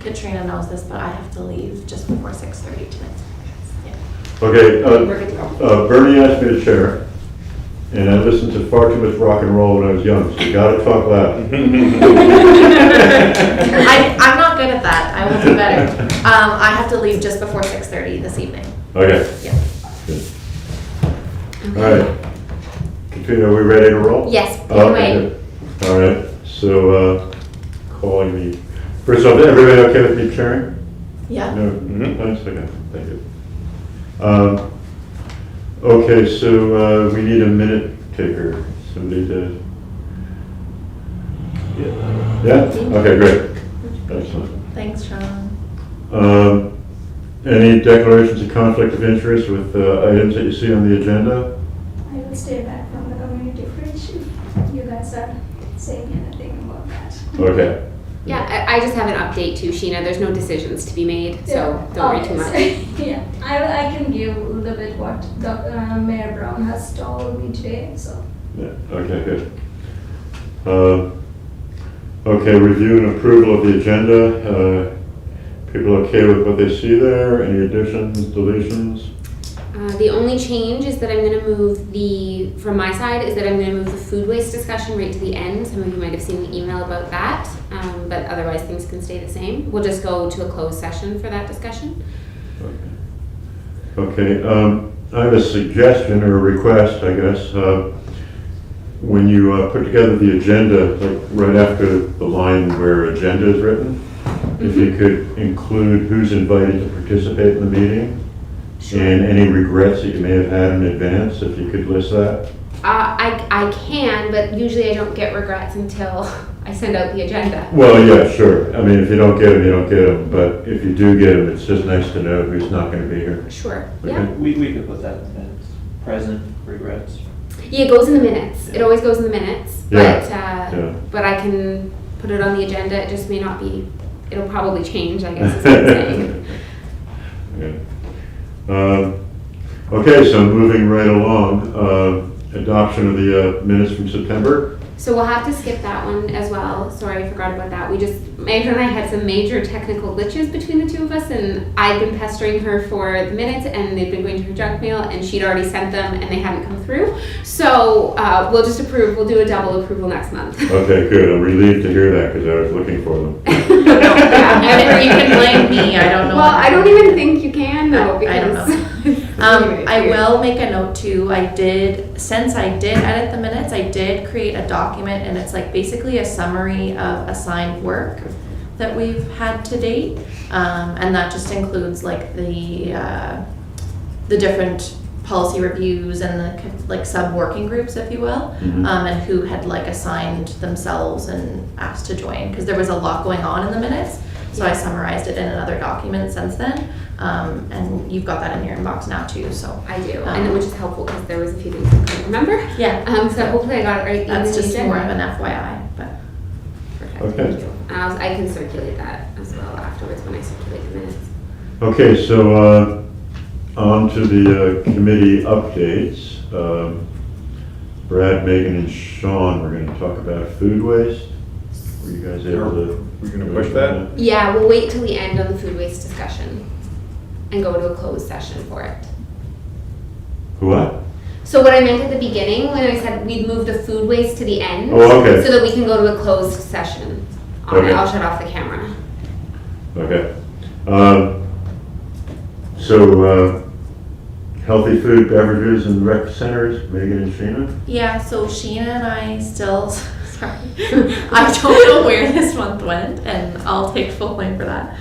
Katrina knows this, but I have to leave just before 6:30 tonight. Yeah. Okay, We're good to go. Bernie asked me to chair, and I listened to far too much rock and roll when I was young, so you gotta talk loud. I'm not good at that. I will do better. I have to leave just before 6:30 this evening. Okay, Yeah. good. All right. Katrina, are we ready to roll? Yes, Okay, anyway. good. All right, so, calling the, first off, everybody okay with me chairing? Yeah. No, thanks, okay, thank you. Okay, so, we need a minute taker, somebody to. Yeah, okay, great, excellent. Thanks, Sean. Any declarations of conflict of interest with, items that you see on the agenda? I will stay back from the community fridge if you guys are saying anything about that. Okay. Yeah, I just have an update too, Sheena. There's no decisions to be made, so don't worry too much. Yeah, I can give a little bit what Mayor Brown has told me today, so. Yeah, okay, good. Okay, review and approval of the agenda. People okay with what they see there? Any additions, deletions? The only change is that I'm going to move from my side, is that I'm going to move the food waste discussion right to the end. Some of you might have seen the email about that, but otherwise things can stay the same. We'll just go to a closed session for that discussion. Okay, I have a suggestion or a request, I guess. When you put together the agenda, like right after the line where agenda is written, if you could include who's invited to participate in the meeting and any regrets that you may have had in advance, if you could list that. I can, but usually I don't get regrets until I send out the agenda. Well, yeah, sure. I mean, if you don't get them, you don't get them. But if you do get them, it's just nice to know who's not going to be here. Sure. Okay. Yeah. We could put that in the minutes. Present regrets. Yeah, it goes in the minutes. It always goes in the minutes. Yeah, But yeah. but I can put it on the agenda. It just may not be. It'll probably change, I guess is what I'm saying. Okay. Okay, so moving right along, adoption of the minutes from September. So we'll have to skip that one as well. Sorry, I forgot about that. Megan and I had some major technical glitches between the two of us, and I'd been pestering her for the minutes, and they'd been going to her junk mail, and she'd already sent them, and they hadn't come through. So we'll just approve. We'll do a double approval next month. Okay, good. I'm relieved to hear that because I was looking for them. Never you can blame me. I don't know. Well, I don't even think you can though, I don't because I will make a note too. Since I did edit the minutes, I did create a document, and it's like basically a summary of assigned work that we've had to date. And that just includes like the different policy reviews and the like sub-working groups, if you will, and who had like assigned themselves and asked to join, because there was a lot going on in the minutes. So I summarized it in another document since then. And you've got that in your inbox now too, so. I do, and which is helpful because there was a few things I couldn't remember. Yeah. So hopefully I got it right. That's in the just agenda. more of an FYI, but. Perfect. Okay. Thank you. I can circulate that as well afterwards when I circulate the minutes. Okay, so on to the committee updates. Brad, Megan, and Sean, we're going to talk about food waste. Were you guys able to? We're gonna push that? Yeah, we'll wait till the end on the food waste discussion and go to a closed session for it. What? So what I meant at the beginning when I said we'd move the food waste to the end. Oh, okay. So that we can go to a closed session. Okay. I'll shut off the camera. Okay. So, healthy food, beverages, and rec centers, Megan and Sheena? Yeah, so Sheena and I still, sorry, I don't know where this month went, and I'll take full blame for that.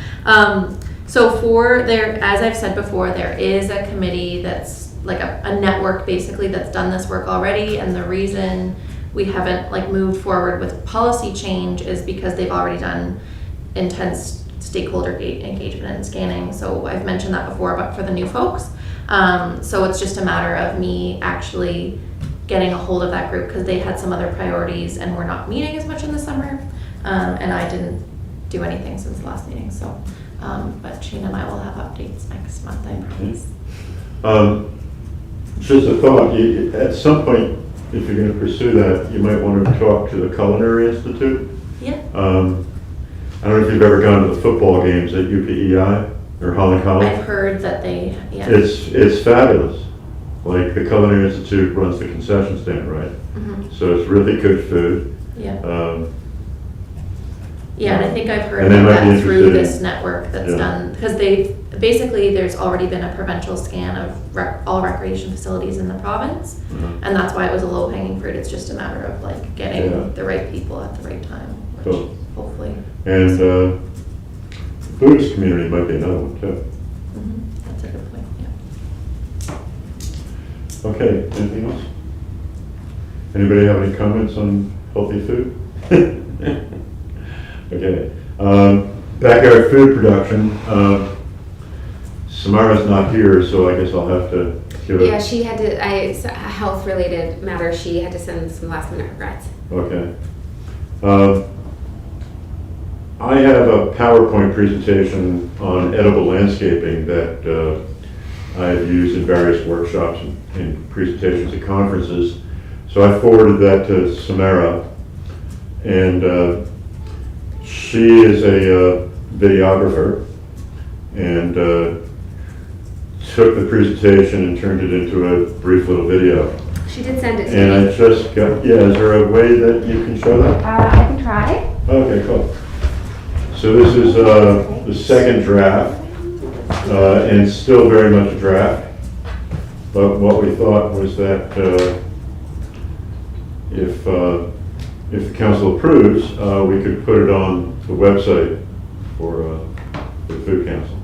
So as I've said before, there is a committee that's like a network basically that's done this work already, and the reason we haven't like moved forward with policy change is because they've already done intense stakeholder engagement and scanning. So I've mentioned that before, but for the new folks. So it's just a matter of me actually getting a hold of that group because they had some other priorities and we're not meeting as much in the summer. And I didn't do anything since the last meeting. So, but Sheena and I will have updates next month, I promise. Just a thought, at some point, if you're going to pursue that, you might want to talk to the Culinary Institute. Yeah. I don't know if you've ever gone to the football games at UPEI or Holland College. I've heard that they, yeah. It's fabulous. Like the Culinary Institute runs the concession stand, right? Mhm. So it's really good food. Yeah. Um, Yeah, and I think I've heard And they about might be that through interested in- this network that's Yeah. done, because basically, there's already been a provincial scan of all recreation facilities in the province. And that's why it was a low hanging fruit. It's just a matter of like getting Yeah. the right people at the right time, which Cool. hopefully. And the Buddhist community might be another one too. That's a good point, yeah. Okay, anything else? Anybody have any comments on healthy food? Okay, backyard food production. Samara's not here, so I guess I'll have to give it. Yeah, she had to, a health related matter, she had to send some last minute regrets. Okay. I have a PowerPoint presentation on edible landscaping that I've used in various workshops and presentations at conferences. So I forwarded that to Samara, and she is a videographer and took the presentation and turned it into a brief little video. She did send it to And me. I just got, yeah, is there a way that you can show that? I can try. Okay, cool. So this is the second draft, and it's still very much a draft. But what we thought was that if the council approves, we could put it on the website for the Food Council.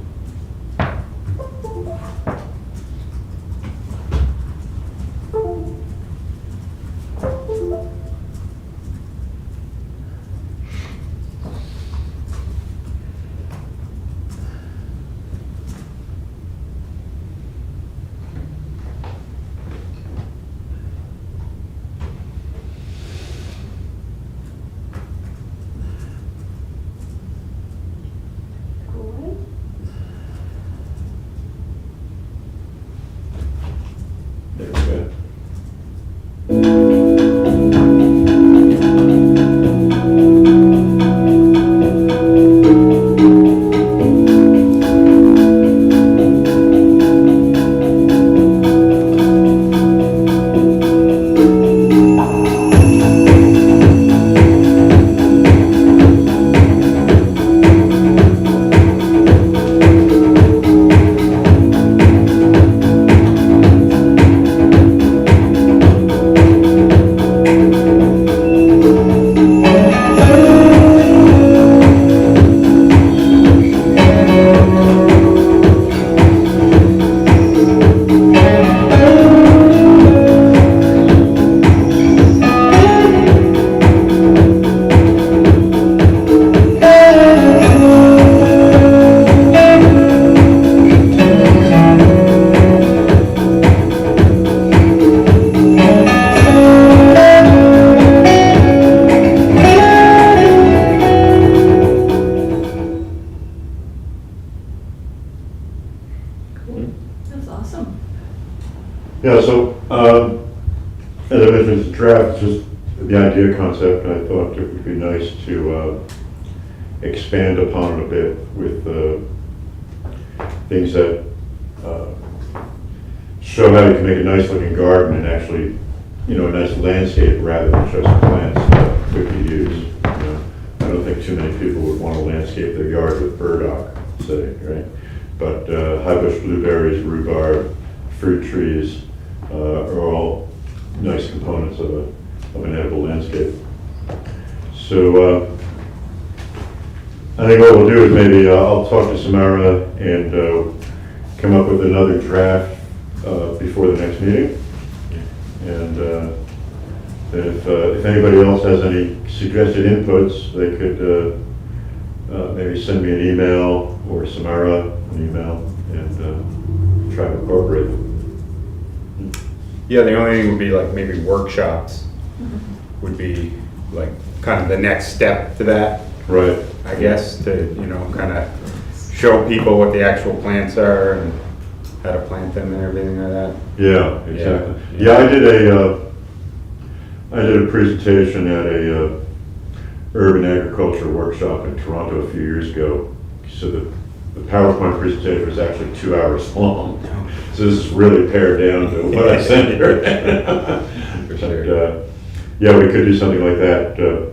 There we go. That's awesome. Yeah, so, as I mentioned, it's a draft, just the idea concept. I thought it would be nice to expand upon it a bit with things that show how you can make a nice looking garden and actually, you know, a nice landscape rather than just plants that quickly use. You know, I don't think too many people would want to landscape their yard with burdock, say, right? But high bush blueberries, rhubarb, fruit trees are all nice components of an edible landscape. So I think what we'll do is maybe I'll talk to Samara and come up with another draft before the next meeting. And if anybody else has any suggested inputs, they could maybe send me an email or Samara an email and try to incorporate them. Yeah, the only thing would be like maybe workshops would be like kind of the next step to that, Right. I guess, to, you know, kind of show people what the actual plants are and how to plant them and everything like that. Yeah, exactly. Yeah. Yeah, I did a presentation at urban agriculture workshop in Toronto a few years ago. So the PowerPoint presentation was actually 2 hours long. So this is really pared down to what I sent her. For sure. Yeah, we could do something like that.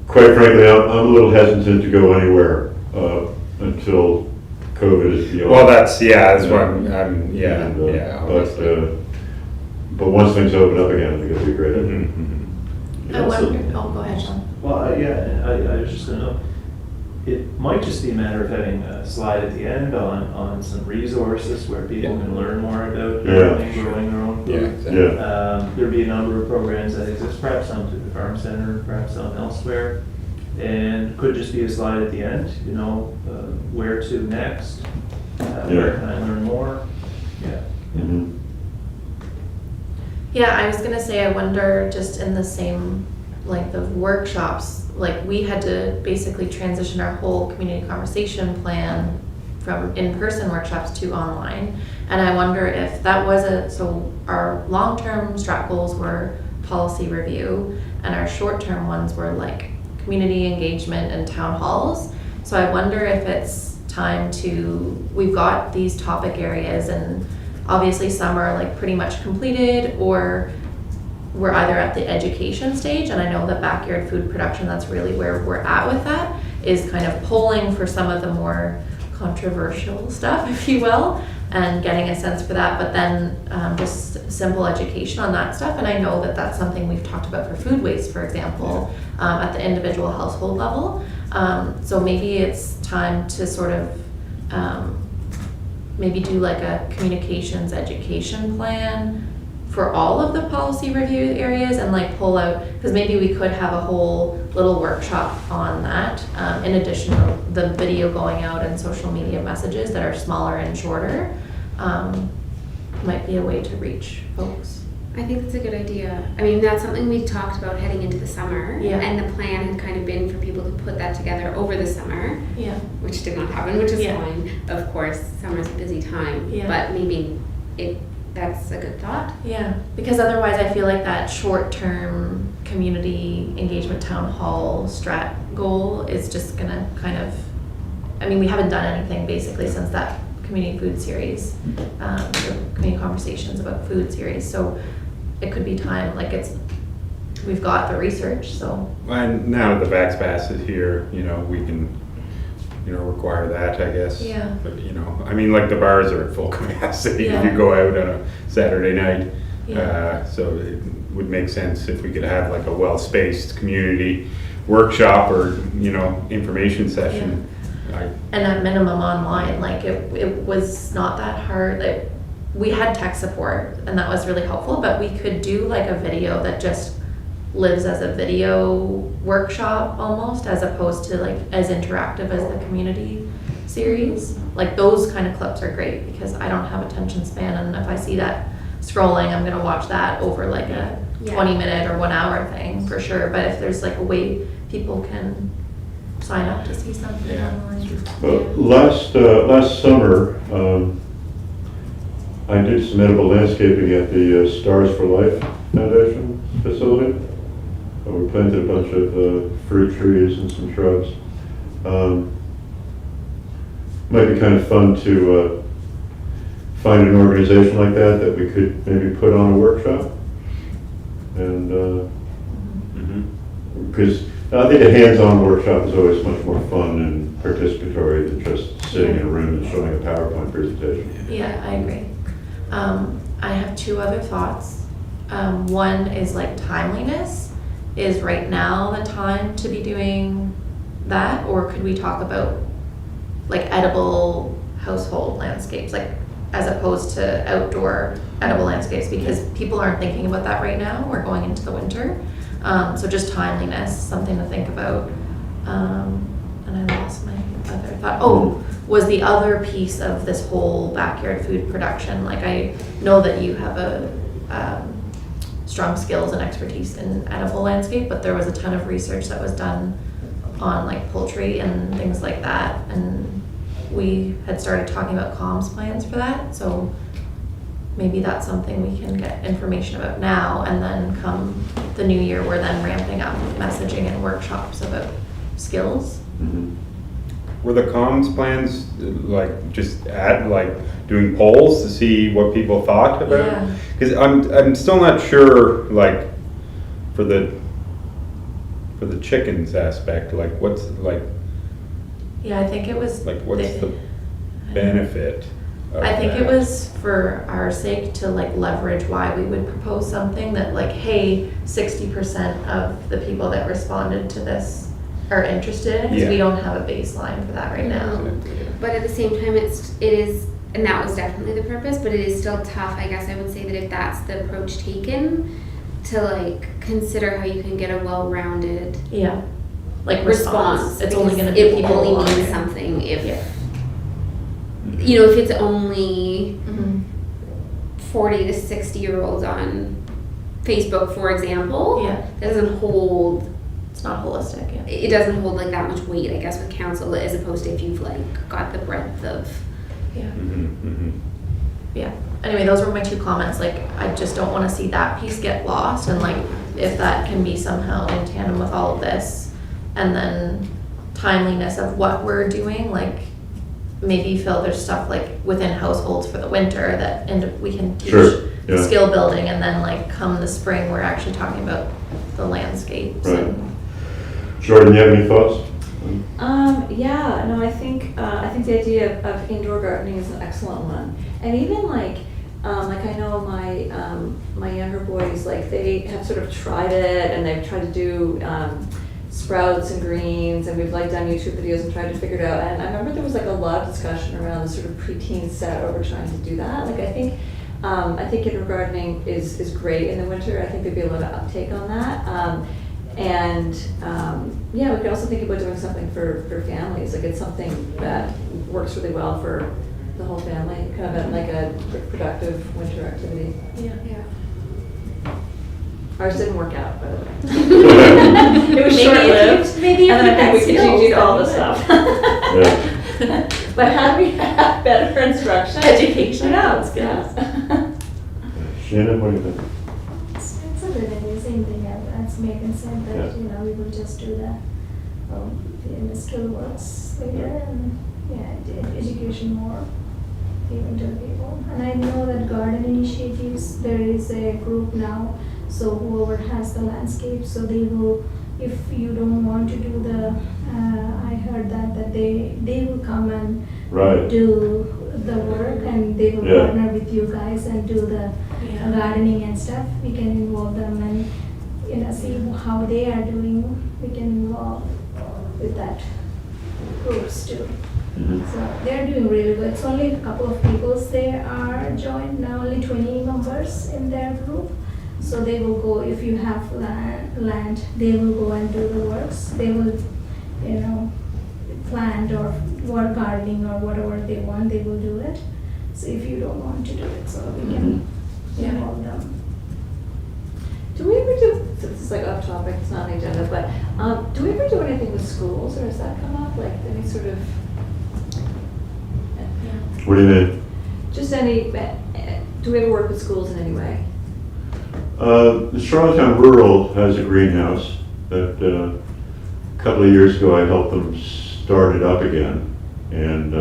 Quite frankly, I'm a little hesitant to go anywhere until COVID is beyond. Well, that's what yeah, And, yeah. obviously. but once things open up again, I think it'd be a great idea. Mhm, I wonder, oh, go ahead, Sean. Well, I was just gonna know, it might just be a matter of having a slide at the end on some resources where people can learn more about Yeah. growing their own mhm. Yeah, food. exactly. Yeah, There'd be a number of programs that exist, perhaps some through the farm center, perhaps some elsewhere. And could just be a slide at the end, where to next, where can I learn more? Yeah. mhm. Yeah, I was gonna say, I wonder, just in the same length of workshops, like we had to basically transition our whole community conversation plan from in-person workshops to online. And I wonder if that was so our long-term strat goals were policy review, and our short-term ones were like community engagement and town halls. So I wonder if it's time we've got these topic areas, and obviously some are like pretty much completed, or we're either at the education stage, and I know that backyard food production, that's really where we're at with that, is kind of polling for some of the more controversial stuff, if you will, and getting a sense for that, but then just simple education on that stuff. And I know that that's something we've talked about for food waste, for example, at the individual household level. So maybe it's time to sort of maybe do like a communications education plan for all of the policy review areas, and like pull out, because maybe we could have a whole little workshop on that, in addition to the video going out and social media messages that are smaller and shorter. Might be a way to reach folks. I think that's a good idea. I mean, that's something we talked about heading into the summer. Yeah. And the plan had kind of been for people to put that together over the summer, Yeah. which did not happen, which is Yeah. fine. Of course, summer's a busy time. Yeah. But maybe that's a good thought. Yeah, because otherwise I feel like that short-term community engagement town hall strat goal is just gonna kind of, I mean, we haven't done anything basically since that community food series, the community conversations about food series, so it could be time, like we've got the research, so. And now the Vax Pass is here, we can, require that, I guess. Yeah. But, I mean, like the bars are at full capacity if you Yeah. go out on a Saturday night. Yeah. So it would make sense if we could have like a well-spaced community workshop or, information session. And at minimum online, like it was not that hard, like we had tech support and that was really helpful, but we could do like a video that just lives as a video workshop almost, as opposed to like as interactive as the community series. Like those kind of clips are great because I don't have attention span, and if I see that scrolling, I'm gonna watch that over like a 20-minute or 1 hour thing for sure. But if there's like a way people can sign up to see something online. Well, last summer, I did some edible landscaping at the Stars for Life Foundation facility. We planted a bunch of fruit trees and some shrubs. Might be kind of fun to find an organization like that we could maybe put on a workshop. And because I think a hands-on workshop is always much more fun and participatory than just sitting in a room and showing a PowerPoint presentation. Yeah, I agree. I have two other thoughts. One is like timeliness. Is right now the time to be doing that, or could we talk about like edible household landscapes, like as opposed to outdoor edible landscapes, because people aren't thinking about that right now. We're going into the winter. So just timeliness, something to think about. And I lost my other thought. Oh, was the other piece of this whole backyard food production. Like I know that you have a strong skills and expertise in edible landscape, but there was a ton of research that was done on like poultry and things like that. And we had started talking about comms plans for that. So maybe that's something we can get information about now, and then come the new year, we're then ramping up messaging and workshops about skills. Mhm. Were the comms plans like just doing polls to see what people thought about Yeah. it? Because I'm still not sure, like, for the chickens aspect, like what's Yeah, I think it was. what's the benefit of I think it that? was for our sake to like leverage why we would propose something that like, hey, 60% of the people that responded to this are interested, because we Yeah. don't have a baseline for that right now. But at the same time, it is, and that was definitely the purpose, but it is still tough, I guess I would say, that if that's the approach taken, to like consider how you can get a well-rounded Yeah. Like response. It's only because gonna be it people will only along mean there. something if, Yeah. you know, if it's only Mhm. 40 to 60-year-olds on Facebook, for example, Yeah, that doesn't hold, it's not holistic, yeah. it doesn't hold like that much weight, I guess, with council, as opposed to if you've like got the breadth of. Yeah. Mhm. Yeah. Anyway, those were my two comments. Like, I just don't want to see that piece get lost, and like, if that can be somehow in tandem with all of this, and then timeliness of what we're doing, like, maybe Phil, there's stuff like within households for the winter that, and we can teach Sure, yeah. skill building, and then like come the spring, we're actually talking about the landscapes. Right. And Jordan, you have any thoughts? Yeah, no, I think the idea of indoor gardening is an excellent one. And even like I know my younger boys, like they have sort of tried it and they've tried to do sprouts and greens, and we've like done YouTube videos and tried to figure it out. And I remember there was like a lot of discussion around the sort of preteen set over trying to do that. Like I think indoor gardening is great in the winter. I think there'd be a lot of uptake on that. Yeah, we could also think about doing something for families. Like it's something that works really well for the whole family, kind of like a productive winter activity. yeah. Ours didn't work out, by the way. It was Maybe short-lived, maybe if and then I think we you had continued skills, all the then stuff. Yeah. But how do we have better instruction? Education. Who knows? Skills. Shannon, what do you think? It's really the same thing as Megan said, that, Yeah. you know, we will just do the skill works later, and, education more even to the people. And I know that garden initiatives, there is a group now, so whoever has the landscape, so they will, if you don't want to do the, I heard that they will come and Right. do the work, and they will Yeah. partner with you guys and do the Yeah. gardening and stuff. We can involve them and, see how they are doing. We can involve with that groups too. Mhm. So they're doing really good. It's only a couple of people they are joined now, only 20 members in their group. So they will go, if you have land, they will go and do the works. They will, plant or work gardening or whatever they want, they will do it. So if you don't want to do it, so we can Yeah. involve them. Do we ever do, this is like off topic, it's not on the agenda, but do we ever do anything with schools, or has that come up? Like any sort of, What do you mean? just any, do we ever work with schools in any way? The Charlottetown Rural has a greenhouse that a couple of years ago I helped them start it up again. And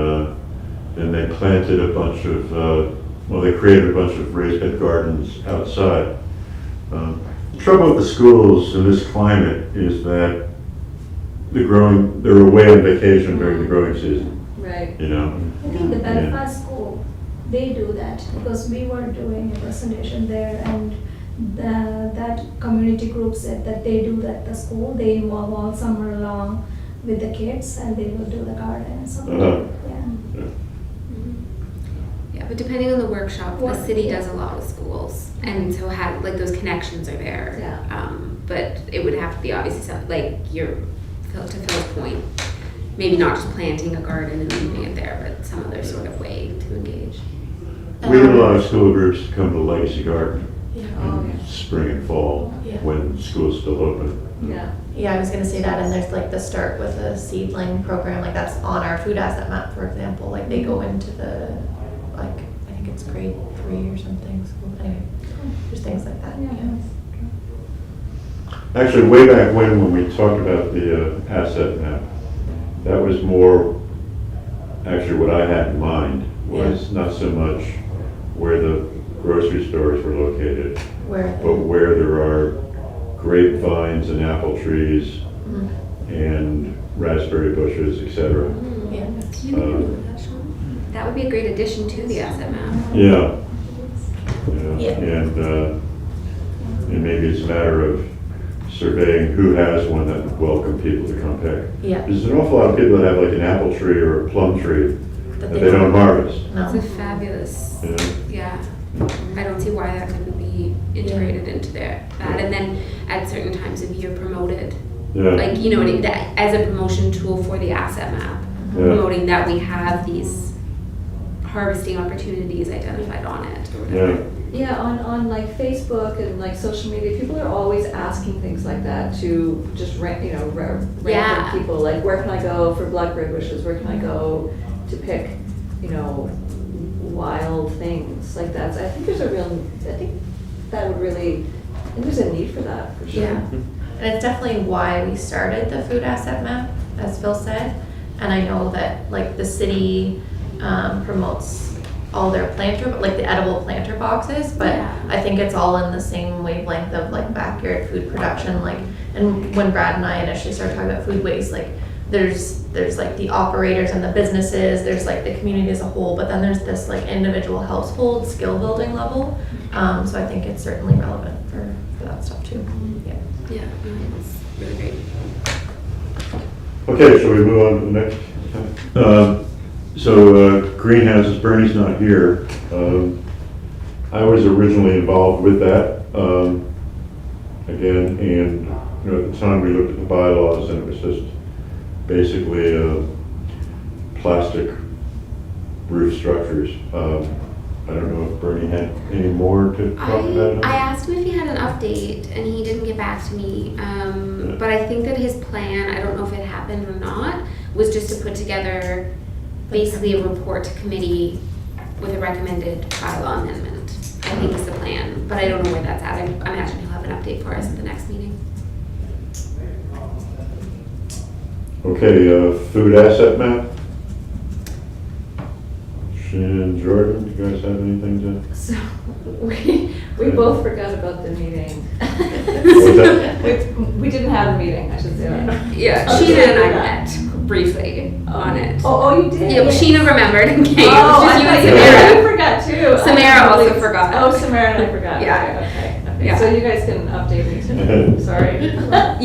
then they planted a bunch of, they created a bunch of raised bed gardens outside. The trouble with the schools in this climate is that they're away on vacation during the growing season, Right. you know? I think the Yeah. Belfast school, they do that because we were doing a presentation there, and that community group said that they do that at the school. They involve all summer long with the kids, and they will do the garden and something. Uh-huh. Yeah. Yeah, but depending on the workshop, the What- city yeah. does a lot with schools, and so have, like, those connections are there. Yeah. But it would have to be obviously something, like, to Phil's point, maybe not just planting a garden and leaving it there, but some other sort of way to engage. We get a lot of school groups come to Legacy Garden Yeah. Oh, in spring and fall Yeah. when school's still open. yeah. Yeah, I was gonna say that, and there's like the Start with a Seedling program, like that's on our food asset map, for example, like they go into the, like, I think think it's grade 3 or something, so anyway, there's things like that, yeah. Actually, way back when we talked about the asset map, that was more, actually what I had in mind was not so much where the grocery stores were located, Where, but where there are grapevines and apple trees and raspberry bushes, etc. yeah. That would be a great addition to the asset map. Yeah. Yeah. And maybe it's a matter of surveying who has one that would welcome people to come pick. Yeah. There's an awful lot of people that have like an apple tree or a plum tree that they don't harvest. It's No. a fabulous, You know? yeah. I don't see why that couldn't be integrated into that. And then at certain times of year promoted, Yeah. like, you know, that as a promotion tool for the asset map, Yeah. promoting that we have these harvesting opportunities identified on it or whatever. Yeah. Yeah, on like Facebook and like social media, people are always asking things like that to just random Yeah. people, like where can I go for blackberry bushes, where can I go to pick, wild things like that. So I think I think that would really, I think there's a need for that, for sure. Yeah, and it's definitely why we started the food asset map, as Phil said. And I know that like the city promotes all their planter, like the edible planter boxes, but Yeah. I think it's all in the same wavelength of like backyard food production. Like, and when Brad and I initially started talking about food waste, like there's like the operators and the businesses, there's like the community as a whole, but then there's this like individual household skill building level. So I think it's certainly relevant for that stuff too. Yeah. Yeah, it's really great. Okay, shall we move on to the next? Greenhouses, Bernie's not here. I was originally involved with that, again, and at the time we looked at the bylaws and it was just basically plastic roof structures. I don't know if Bernie had any more to talk about. I asked him if he had an update and he didn't get back to me. But I think that his plan, I don't know if it happened or not, was just to put together basically a report to committee with a recommended bylaw amendment. I think is the plan, but I don't know where that's at. I imagine he'll have an update for us at the next meeting. Okay, food asset map. Shannon, Jordan, do you guys have anything to? So we both forgot about the meeting. What's that? We didn't have a meeting, I should say that. Yeah, Oh, Sheena yeah. and I met briefly on it. Oh, you did? Yeah, but Sheena remembered and came. Oh, It's just I you thought and you Samara. forgot too. Samara I also totally- forgot. Oh, Samara and I forgot. Yeah. Okay. Yeah. So you guys can update me too. Sorry.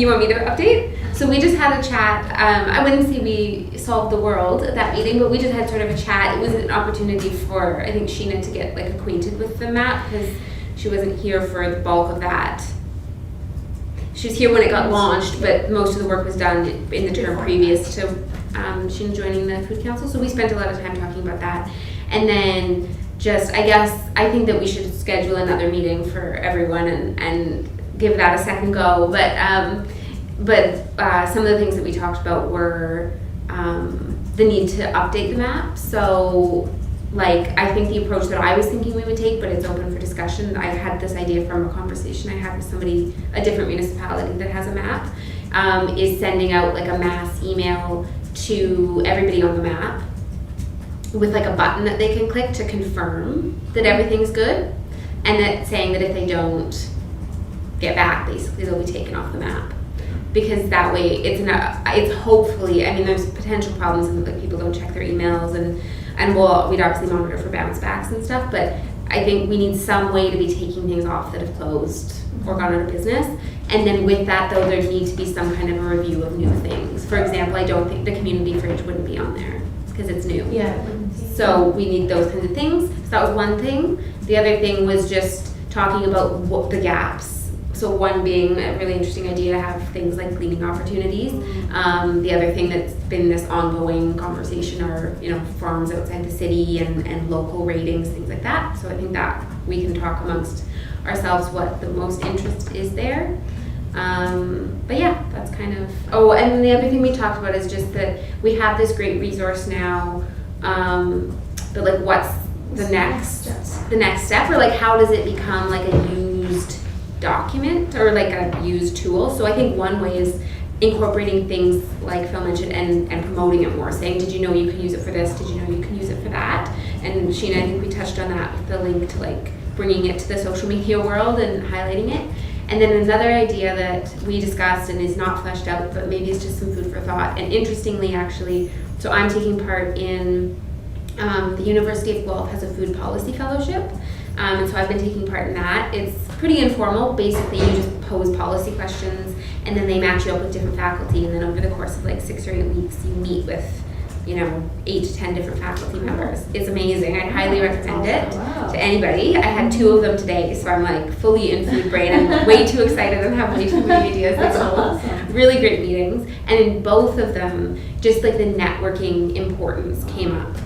You want me to update? So we just had a chat. I wouldn't say we solved the world at that meeting, but we just had sort of a chat. It was an opportunity for, I think, Sheena to get like acquainted with the map because she wasn't here for the bulk of that. She was here when it got launched, but most of the work was done in the term previous to Sheena joining the Food Council. So we spent a lot of time talking about that. And then I think that we should schedule another meeting for everyone and give that a second go. But some of the things that we talked about were the need to update the map. So, like, I think the approach that I was thinking we would take, but it's open for discussion. I had this idea from a conversation I had with somebody, a different municipality that has a map, is sending out like a mass email to everybody on the map with like a button that they can click to confirm that everything's good, and that saying that if they don't get back, basically they'll be taken off the map. Because that way it's hopefully, I mean, there's potential problems and like people don't check their emails and we'd obviously monitor for bounce backs and stuff, but I think we need some way to be taking things off that have closed or gone out of business. And then with that though, there needs to be some kind of a review of new things. For example, I don't think the community fridge wouldn't be on there because it's new. Yeah. So we need those kinds of things. So that was one thing. The other thing was just talking about what the gaps. So one being a really interesting idea to have things like cleaning opportunities. The other thing that's been this ongoing conversation are, farms outside the city and local ratings, things like that. So I think that we can talk amongst ourselves what the most interest is there. But yeah, that's kind of, and then the other thing we talked about is just that we have this great resource now, but like the next step, or like how does it become like a used document or like a used tool. So I think one way is incorporating things like Phil mentioned and promoting it more, saying, did you know you can use it for this? Did you know you can use it for that? And Sheena, I think we touched on that with the link to like bringing it to the social media world and highlighting it. And then another idea that we discussed and is not fleshed out, but maybe it's just some food for thought. And interestingly, actually, so I'm taking part in the University of Guelph has a food policy fellowship. And so I've been taking part in that. It's pretty informal. Basically, you just pose policy questions and then they match you up with different faculty. And then over the course of like 6 or 8 weeks, you meet with, 8 to 10 different faculty members. It's amazing. I highly recommend it to anybody. I had 2 of them today, so I'm like fully in food brain. I'm way too excited and have way too many ideas. That's So awesome. really great meetings. And in both of them, just like the networking importance came up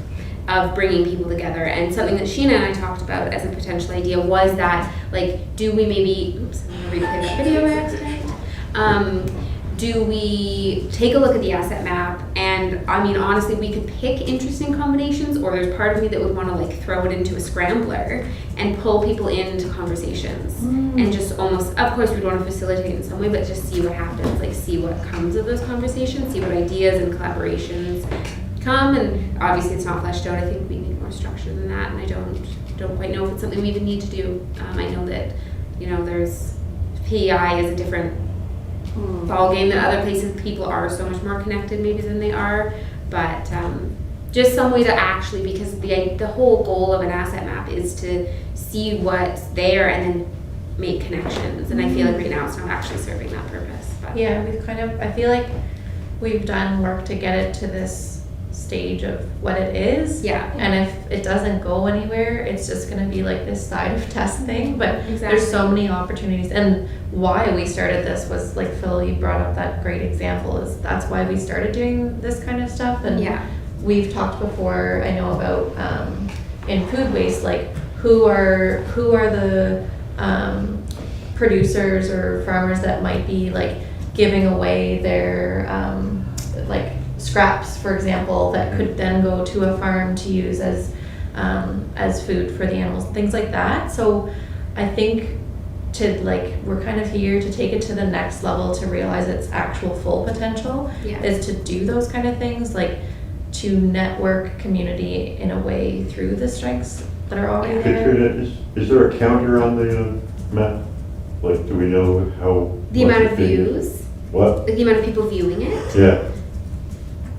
of bringing people together. And something that Sheena and I talked about as a potential idea was that, like, do we maybe, oops, I'm gonna replay that video by accident. Do we take a look at the asset map? And I mean, honestly, we could pick interesting combinations, or there's part of me that would want to like throw it into a scrambler and pull people into conversations and just almost, of course, we'd want to facilitate in some way, but just see what happens, like see what comes of those conversations, see what ideas and collaborations come. And obviously it's not fleshed out. I think we need more structure than that, and I don't quite know if it's something we even need to do. I know that there's PEI is a different ball game than other places. People are so much more connected maybe than they are, but just some way to actually, because the whole goal of an asset map is to see what's there and then make connections. And I feel like right now it's not actually serving that purpose. But Yeah, I feel like we've done work to get it to this stage of what it is. Yeah. And if it doesn't go anywhere, it's just gonna be like this side of test thing. But Exactly. there's so many opportunities. And why we started this was like Phil, you brought up that great example, is that's why we started doing this kind of stuff. And Yeah. we've talked before, I know about in food waste, like who are the producers or farmers that might be like giving away their like scraps, for example, that could then go to a farm to use as food for the animals, things like that. So I think we're kind of here to take it to the next level, to realize its actual full potential Yeah. is to do those kind of things, like to network community in a way through the strengths that are already there. Katrina, is there a counter on the map? Like, do we know how? The much amount of it is? views, What? like the amount of people viewing it. Yeah.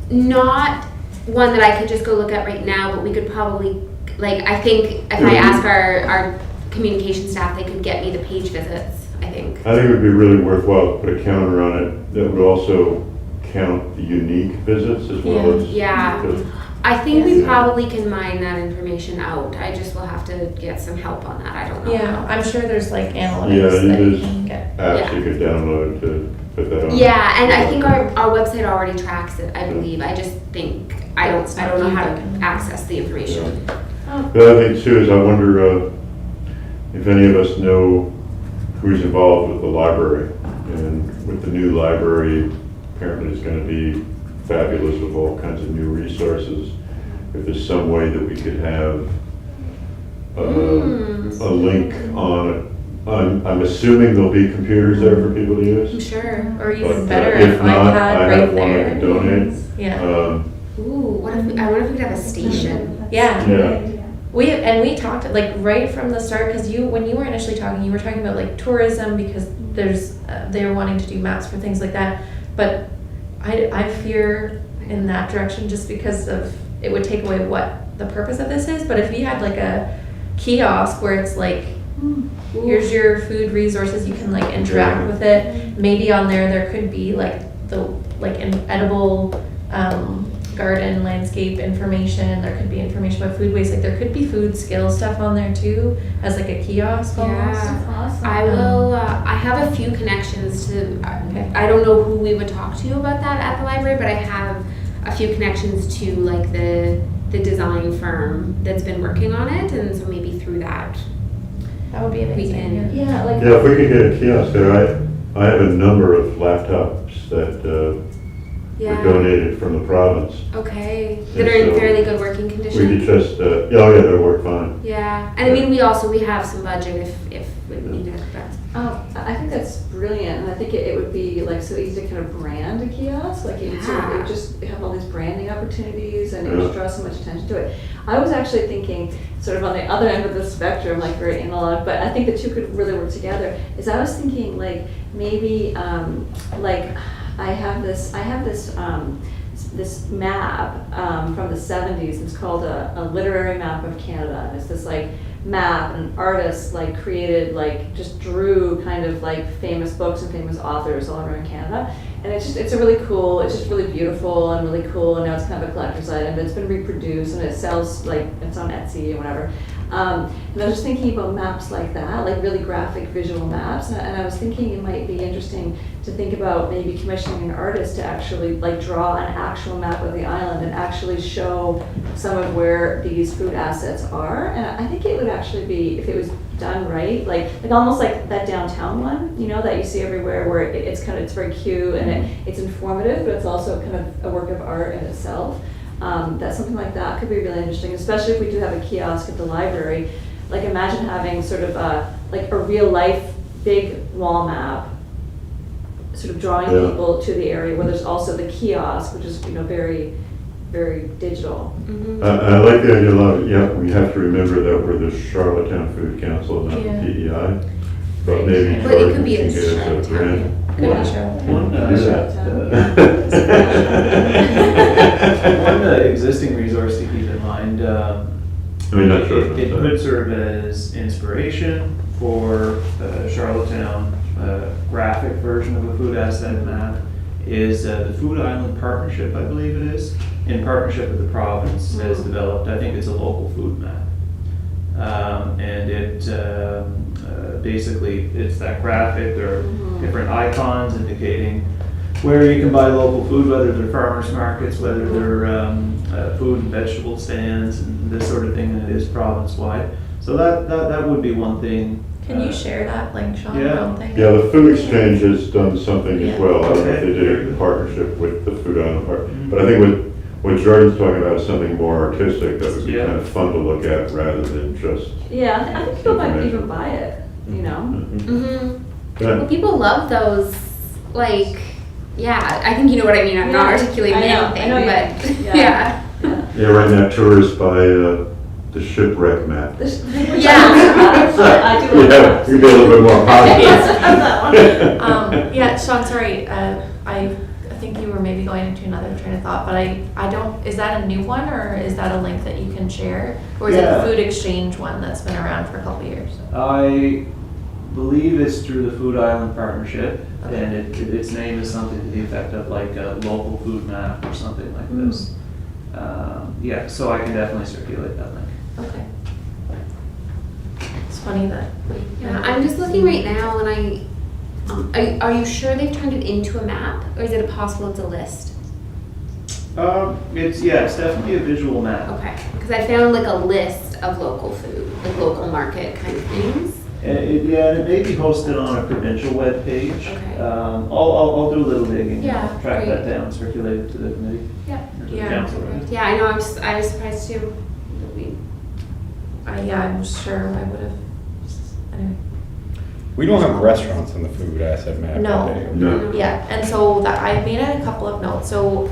Not one that I could just go look at right now, but we could probably, like, I think if I ask our communication staff, they could get me the page visits, I think. I think it would be really worthwhile to put a counter on it that would also count the unique visits as well as. Yeah. because- I think we Yeah. probably can mine that information out. I just will have to get some help on that. I don't know. Yeah, I'm sure there's like Yeah, analytics that you there's can get. apps you could download to put that on. Yeah, and I think our website already tracks it, I believe. I just think, I don't know how to access the information. The other thing too is I wonder if any of us know who's involved with the library. And with the new library, apparently it's going to be fabulous with all kinds of new resources. If there's some way that we could have a link on it. I'm assuming there'll be computers there for people to I'm use. sure. Or even But, better, if if not, iPad I right have one I there. can donate. Yeah. Ooh, I wonder if we could have a station. Yeah. Yeah. We talked like right from the start, because when you were initially talking, you were talking about like tourism, because there's they're wanting to do maps for things like that. But I fear in that direction, just because of it would take away what the purpose of this is. But if we had like a kiosk where it's like, here's your food resources, you can like interact with it. Maybe on there could be like an edible garden landscape information. There could be information about food waste. Like there could be food skill stuff on there too, as like a kiosk almost. Yeah. Awesome. I will, I have a few connections to, Okay. I don't know who we would talk to about that at the library, but I have a few connections to like the design firm that's been working on it, and so maybe through that. That would be amazing. can- yeah. Yeah, like. Yeah, if we could get a kiosk there, I have a number of laptops that Yeah. donated from the province. Okay, Yeah, that are in so fairly good working We could condition. just, oh yeah, that'll work fine. Yeah, and I mean, we have some budget if we need it, but. I think that's brilliant, and I think it would be like so easy to kind of brand a kiosk, like it would sort of, it would just have all these branding opportunities and it would Yeah. draw so much attention to it. I was actually thinking, sort of on the other end of the spectrum, like very analog, but I think the two could really work together, is I was thinking like maybe, like I have this this map from the 70s. It's called a literary map of Canada, and it's this like map, and an artist like created, like just drew kind of like famous books and famous authors all around Canada, and it's just really cool. It's just really beautiful and really cool, and now it's kind of a collector's item, but it's been reproduced and it sells, like it's on Etsy and whatever. And I was just thinking about maps like that, like really graphic visual maps, and I was thinking it might be interesting to think about maybe commissioning an artist to actually like draw an actual map of the island and actually show some of where these food assets are. And I think it would actually be, if it was done right, like almost like that downtown one, you know, that you see everywhere, where it's very cute and it's informative, but it's also kind of a work of art in itself. That something like that could be really interesting, especially if we do have a kiosk at the library. Like imagine having sort of like a real life big wall map, sort of drawing Yeah. people to the area where there's also the kiosk, which is, you know, very, very digital. Mhm. I like the idea a lot. Yeah, we have to remember that we're the Charlottetown Food Council, not Yeah. the PEI. But maybe But it could Jordan be can a get us a Charlottetown. grant. Could be true. One, Do that. one existing resource to keep in mind, I mean, not sure. it could serve as inspiration for the Charlottetown graphic version of a food asset map, is the Food Island Partnership, I believe it is, in partnership with the province, has developed, I think it's a local food map. And it basically, it's that graphic, there are different icons indicating where you can buy local food, whether they're farmers markets, whether they're food and vegetable stands, and this sort of thing, and it is province-wide. So that would be one thing. Can you share that link, Sean? Yeah. I don't think. Yeah, the Food Exchange has done something Yeah. as well. I don't know if Okay. they did it in partnership with the Food Island Park. But I think what Jordan's talking about is something more artistic that would be Yeah. kind of fun to look at rather than just. Yeah, I think people might even buy it, you know? Mhm. Yeah. Well, people love those, like, yeah, I think you know what I mean. I'm not Yeah, articulating I know, anything, I know but you- yeah. yeah. Yeah, right now tourists buy the shipwreck map. Yeah. I do like Yeah, that. you can be a little bit more Yes, positive. I love that one. Yeah, Sean, sorry, I think you were maybe going into another train of thought, but I don't, is that a new one, or is that a link that you can share? Or is it Yeah. the Food Exchange one that's been around for a couple of years? I believe it's through the Food Island Partnership, Okay. and its name is something to the effect of like a local food map or something like this. Yeah, so I can definitely circulate that link. Okay. It's funny that. Yeah, I'm just looking right now, and are you sure they've turned it into a map, or is it possible it's a list? It's definitely a visual map. Okay, because I found like a list of local food, like local market kind of things. And it may be hosted on a provincial webpage. Okay. I'll do a little digging, Yeah, track great. that down, circulate it to the committee. Yeah. or to the Yeah. council, right? Yeah, I know. I was surprised too. that we- Yeah, I'm sure I would have, anyway. We don't have restaurants on the food asset map. No. do we? No. Yeah, and so that I made a couple of notes. So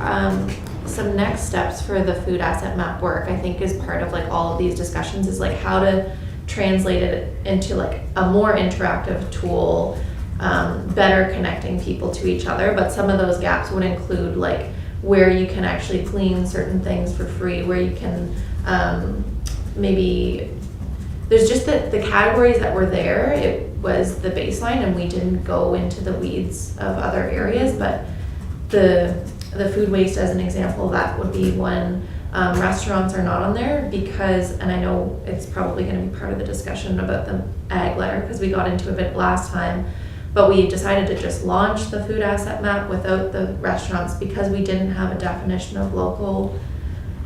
some next steps for the food asset map work, I think, is part of like all of these discussions, is like how to translate it into like a more interactive tool, better connecting people to each other. But some of those gaps would include like where you can actually clean certain things for free, where you can maybe, there's just the categories that were there, it was the baseline, and we didn't go into the weeds of other areas. But the food waste, as an example, that would be when restaurants are not on there, because, and I know it's probably going to be part of the discussion about the ag letter, because we got into a bit last time, but we decided to just launch the food asset map without the restaurants because we didn't have a definition of local.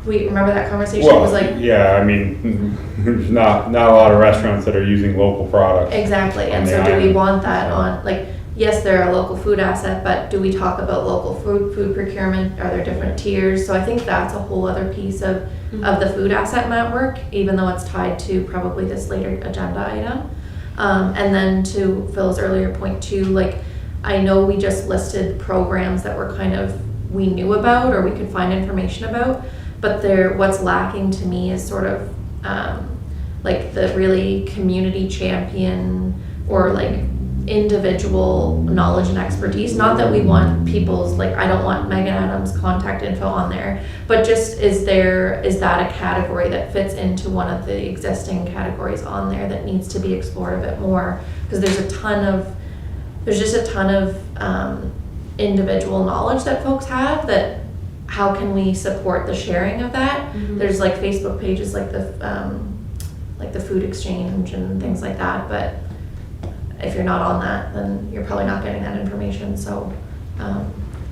We remember that conversation. It was Well, like, yeah, I mean, there's not a lot of restaurants that are using local products. exactly, and on so the do we island. want that on, like, yes, they're a local food asset, but do we talk about local food procurement? Are there different tiers? So I think that's a whole other piece of the food asset map work, even though it's tied to probably this later agenda item. And then to Phil's earlier point too, like, I know we just listed programs that were kind of, we knew about or we could find information about, but what's lacking to me is sort of like the really community champion or like individual knowledge and expertise. Not that we want people's, like, I don't want Megan Adams' contact info on there, but just is that a category that fits into one of the existing categories on there that needs to be explored a bit more? Because there's just a ton of individual knowledge that folks have, that how can we support the sharing of that? There's like Facebook pages like the food exchange and things like that, but if you're not on that, then you're probably not getting that information. So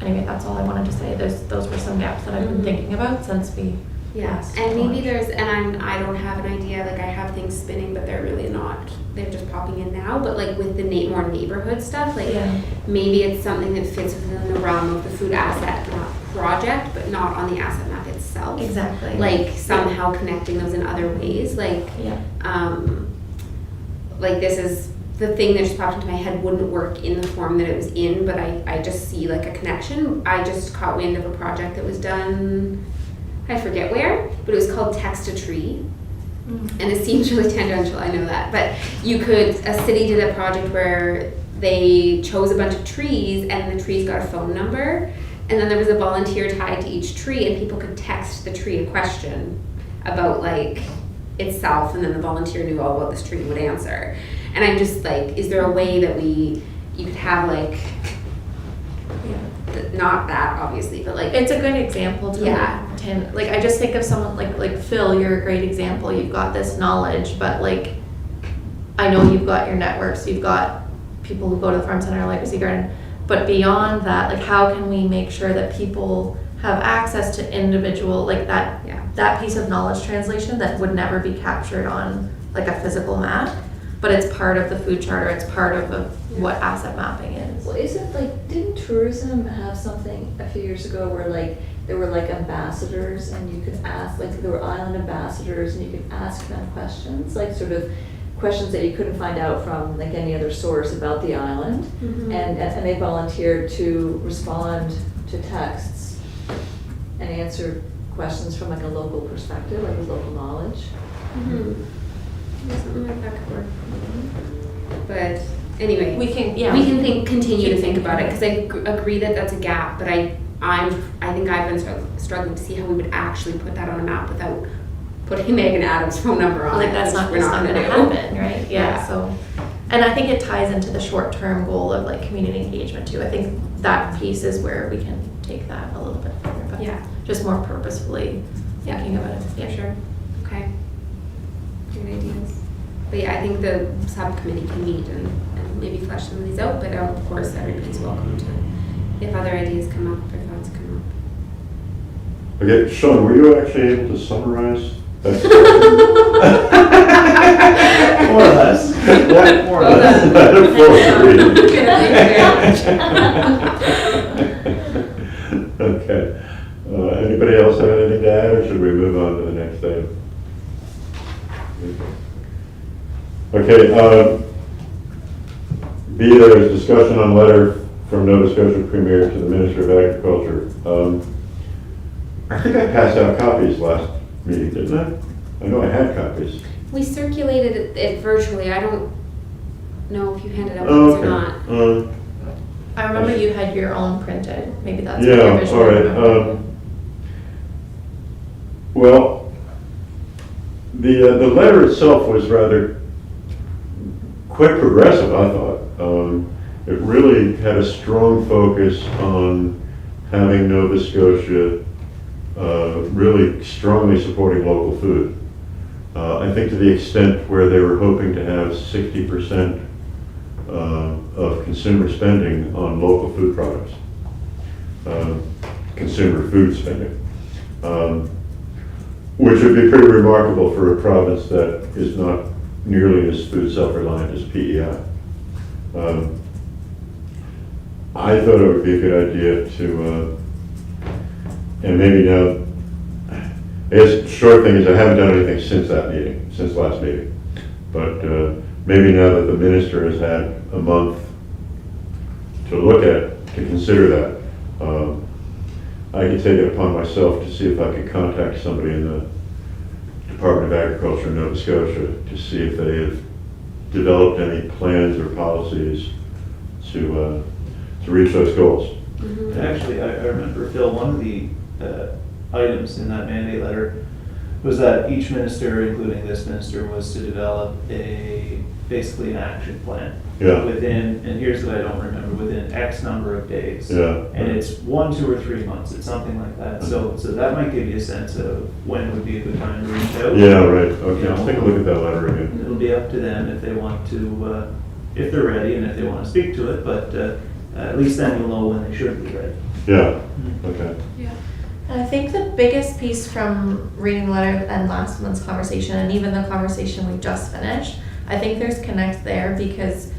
anyway, that's all I wanted to say. Those were some gaps that I've been thinking about since we last And maybe launched. there's, and I don't have an idea, like I have things spinning, but they're really not, they're just popping in now, but like with the more neighborhood stuff, like Yeah. maybe it's something that fits within the realm of the food asset project, but not on the asset map itself. Exactly. Like somehow connecting those in other ways, like Yeah. like this is the thing that just popped into my head, wouldn't work in the form that it was in, but I just see like a connection. I just caught wind of a project that was done, I forget where, but it was called Text a Tree. And it seems really tangential, I know that, but a city did a project where they chose a bunch of trees and the trees got a phone number, and then there was a volunteer tied to each tree, and people could text the tree a question about like itself, and then the volunteer knew all about this tree and would answer. And I'm just like, is there a way that you could have like, not that obviously, but like, It's a good example to Yeah. like I just think of someone like Phil, you're a great example. You've got this knowledge, but like I know you've got your networks, you've got people who go to the farm center, Legacy Garden, but beyond that, like how can we make sure that people have access to individual, like that piece of knowledge translation that would never be captured on like a physical map, but it's part of the food charter, it's part of what asset mapping is. Well, isn't like, didn't tourism have something a few years ago where like, there were like ambassadors and you could ask, like there were island ambassadors and you could ask them questions, like sort of questions that you couldn't find out from like any other source about the island. And they volunteered to respond to texts and answer questions from like a local perspective, like with local knowledge. Something like that could work. But anyway, We can continue to think about it, because I agree that that's a gap, but I think I've been struggling to see how we would actually put that on a map without putting Megan Adams' phone number on Like it. that's which not we're gonna do. happen, right? Yeah. So, and I think it ties into the short-term goal of like community engagement too. I think that piece is where we can take that a little bit further, but Yeah. just more purposefully thinking about it. Yeah, sure. Okay. Good ideas. But yeah, I think the subcommittee can meet and maybe flesh some of these out, but of course everybody's welcome to, if other ideas come up or thoughts come up. Okay, Sean, were you actually able to summarize that? More or less. Yeah. More or less. I look forward to reading. Okay. Anybody else have anything to add, or should we move on to the next item? Okay, B, there is discussion on letter from Nova Scotia Premier to the Minister of Agriculture. I think I passed out copies last meeting, didn't I? I know I had copies. We circulated it virtually. I don't know if you handed out Oh, those or not. okay. I remember you had your own printed. Maybe that's what Yeah, your visual all right. remember. Well, the letter itself was rather quite progressive, I thought. It really had a strong focus on having Nova Scotia really strongly supporting local food. I think to the extent where they were hoping to have 60% of consumer spending on local food products, consumer food spending, which would be pretty remarkable for a province that is not nearly as food self-reliant as PEI. I thought it would be a good idea to, and maybe now, I guess the short thing is I haven't done anything since that meeting, since last meeting. But maybe now that the minister has had a month to look at, to consider that, I could take it upon myself to see if I could contact somebody in the Department of Agriculture in Nova Scotia to see if they have developed any plans or policies to reach those goals. Actually, I remember, Phil, one of the items in that mandate letter was that each minister, including this minister, was to develop basically an action plan. Yeah. Within, and here's what I don't remember, within X number of days. Yeah. And it's 1, 2, or 3 months, it's something like that. So that might give you a sense of when would be a good time to reach out. Yeah, right, okay, let's take a look at that letter again. It'll be up to them if they want to, if they're ready and if they want to speak to it, but at least then you'll know when they should be ready. Yeah, okay. Yeah. And I think the biggest piece from reading the letter and last month's conversation, and even the conversation we just finished, I think there's connect there because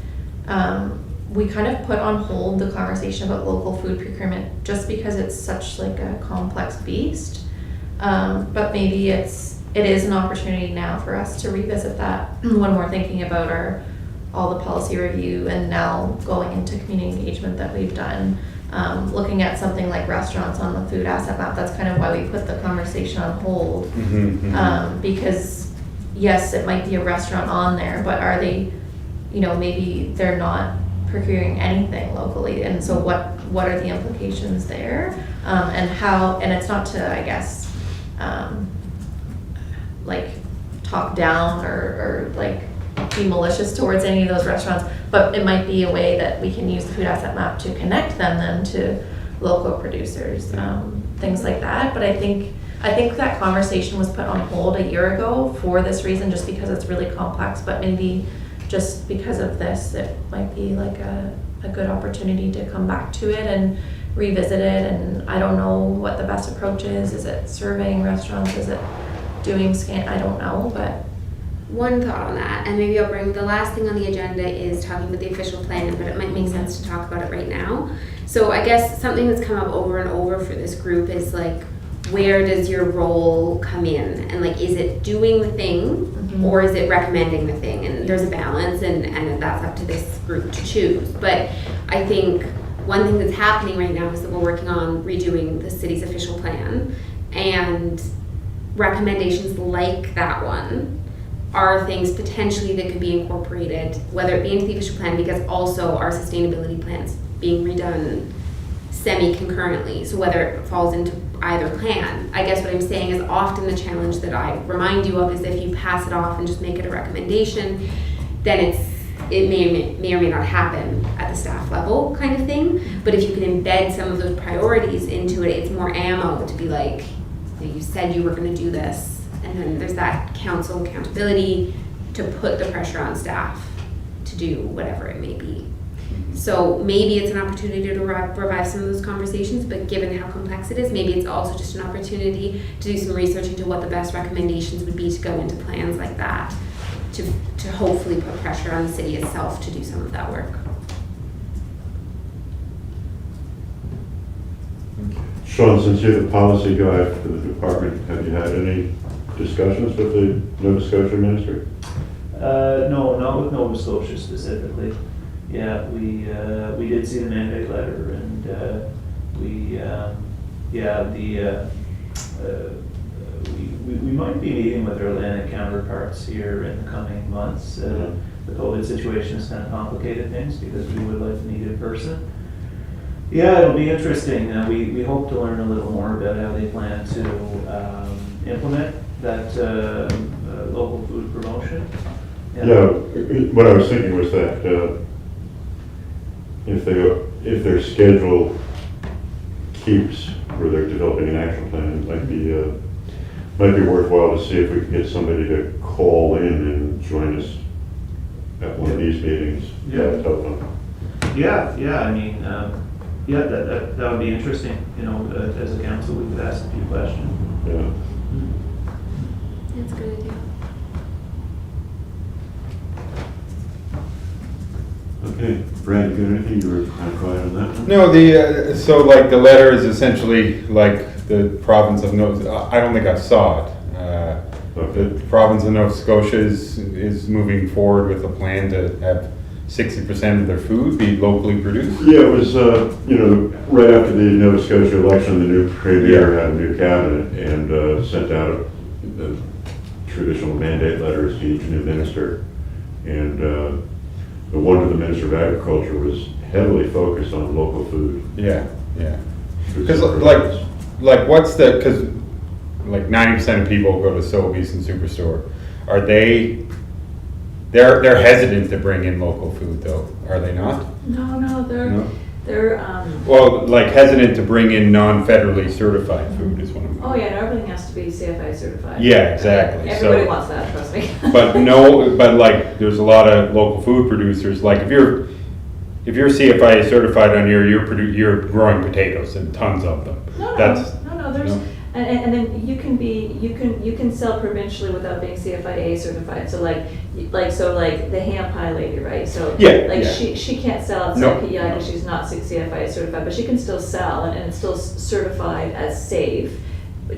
we kind of put on hold the conversation about local food procurement just because it's such like a complex beast. But maybe it is an opportunity now for us to revisit that when we're thinking about all the policy review and now going into community engagement that we've done. Looking at something like restaurants on the food asset map, that's kind of why we put the conversation on hold. Because yes, it might be a restaurant on there, but are they, maybe they're not procuring anything locally. And so what are the implications there? And it's not to, I guess, like talk down or like be malicious towards any of those restaurants, but it might be a way that we can use the food asset map to connect them then to local producers, things like that. But I think that conversation was put on hold a year ago for this reason, just because it's really complex, but maybe just because of this, it might be like a good opportunity to come back to it and revisit it. And I don't know what the best approach is. Is it surveying restaurants? Is it doing scan? I don't know, but One thought on that, and maybe I'll bring the last thing on the agenda is talking about the official plan, but it might make sense to talk about it right now. So I guess something that's come up over and over for this group is like, where does your role come in? And like, is it doing the thing or is it recommending the thing? And there's a balance and that's up to this group to choose. But I think one thing that's happening right now is that we're working on redoing the city's official plan, and recommendations like that one are things potentially that could be incorporated, whether it be into the official plan, because also our sustainability plan's being redone semi-concurrently. So whether it falls into either plan, I guess what I'm saying is often the challenge that I remind you of is if you pass it off and just make it a recommendation, then it may or may not happen at the staff level kind of thing. But if you can embed some of those priorities into it, it's more ammo to be like, you said you were going to do this. And then there's that council accountability to put the pressure on staff to do whatever it may be. So maybe it's an opportunity to revive some of those conversations, but given how complex it is, maybe it's also just an opportunity to do some research into what the best recommendations would be to go into plans like that, to hopefully put pressure on the city itself to do some of that work. Sean, since you're the policy guy for the department, have you had any discussions with the Nova Scotia minister? No, not with Nova Scotia specifically. Yeah, we did see the mandate letter, and we might be meeting with our Atlantic counterparts here in the coming months. The COVID situation has kind of complicated things because we would like to meet in person. Yeah, it'll be interesting. We hope to learn a little more about how they plan to implement that local food promotion. Yeah, what I was thinking was that if their schedule keeps where they're developing an action plan, it might be worthwhile to see if we can get somebody to call in and join us at one of these meetings. Yeah. Telephone. Yeah. I mean, that would be interesting. As a council, we could ask a few questions. Yeah. That's a good idea. Okay, Brad, you got anything? You were kind of quiet on that one? No, so like the letter is essentially like the province of Nova, I don't think I saw it. Okay. The province of Nova Scotia is moving forward with a plan to have 60% of their food be locally produced. Yeah, it was, right after the Nova Scotia election, the new premier had a new cabinet and sent out the traditional mandate letters to each new minister. And the one to the Minister of Agriculture was heavily focused on local food. Yeah. Because like what's the, because like 90% of people go to Sobeys and Superstore. Are they're hesitant to bring in local food though, are they not? No, No? they're, Well, like hesitant to bring in non-federally certified food is one of them. oh yeah, and everything has to be CFI certified. Yeah, exactly. Everybody So- wants that, trust me. But like, there's a lot of local food producers, like if you're CFIA certified on you're growing potatoes and tons of them. No, That's, there's, no. and then you can sell provincially without being CFIA certified, so like the ham pie lady, right, so. Yeah, Like yeah. she can't sell outside No, PEI because no. she's not CFIA certified, but she can still sell and it's still certified as safe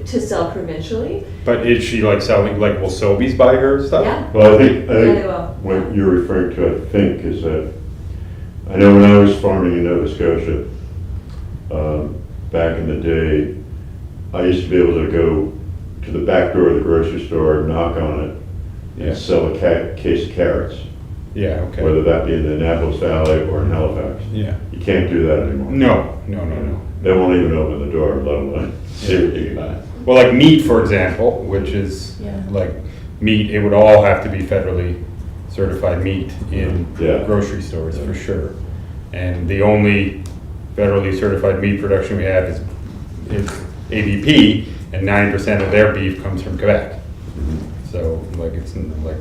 to sell provincially. But is she like selling, like will Sobeys buy her stuff? Yeah. Well, I think they will. what you're referring to, I think, is that, I know when I was farming in Nova Scotia, back in the day, I used to be able to go to the back door of the grocery store, knock on it, Yeah. and sell a case of carrots, Yeah, okay. whether that be in the Annapolis Valley or in Halifax. Yeah. You can't do that anymore. No. They won't even open the door, let alone see what you can buy. Well, like meat, for example, which is Yeah. like meat, it would all have to be federally certified meat in Yeah. grocery stores for sure. And the only federally certified meat production we have is ABP, and 90% of their beef comes from Quebec. So like it's like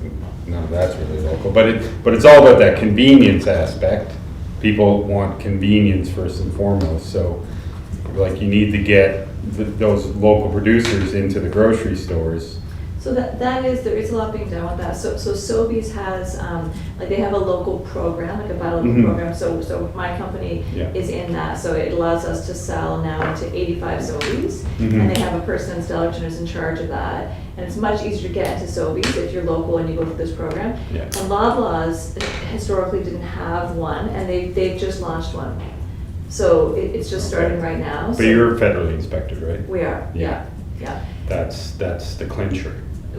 none of that's really local, but it's all about that convenience aspect. People want convenience first and foremost, so like you need to get those local producers into the grocery stores. So that is, there is a lot being done with that. So Sobeys has, like they have a local program, like a bilingual Mhm. program. So my company Yeah. is in that. So it allows us to sell now to 85 Sobeys. Mhm. And they have a person in Stellarton who's in charge of that. And it's much easier to get into Sobeys if you're local and you go through this program. Yeah. And Loblaws historically didn't have one, and they've just launched one. So it's just starting right now. But So you're federally inspected, right? We are, Yeah. yeah. That's the clincher.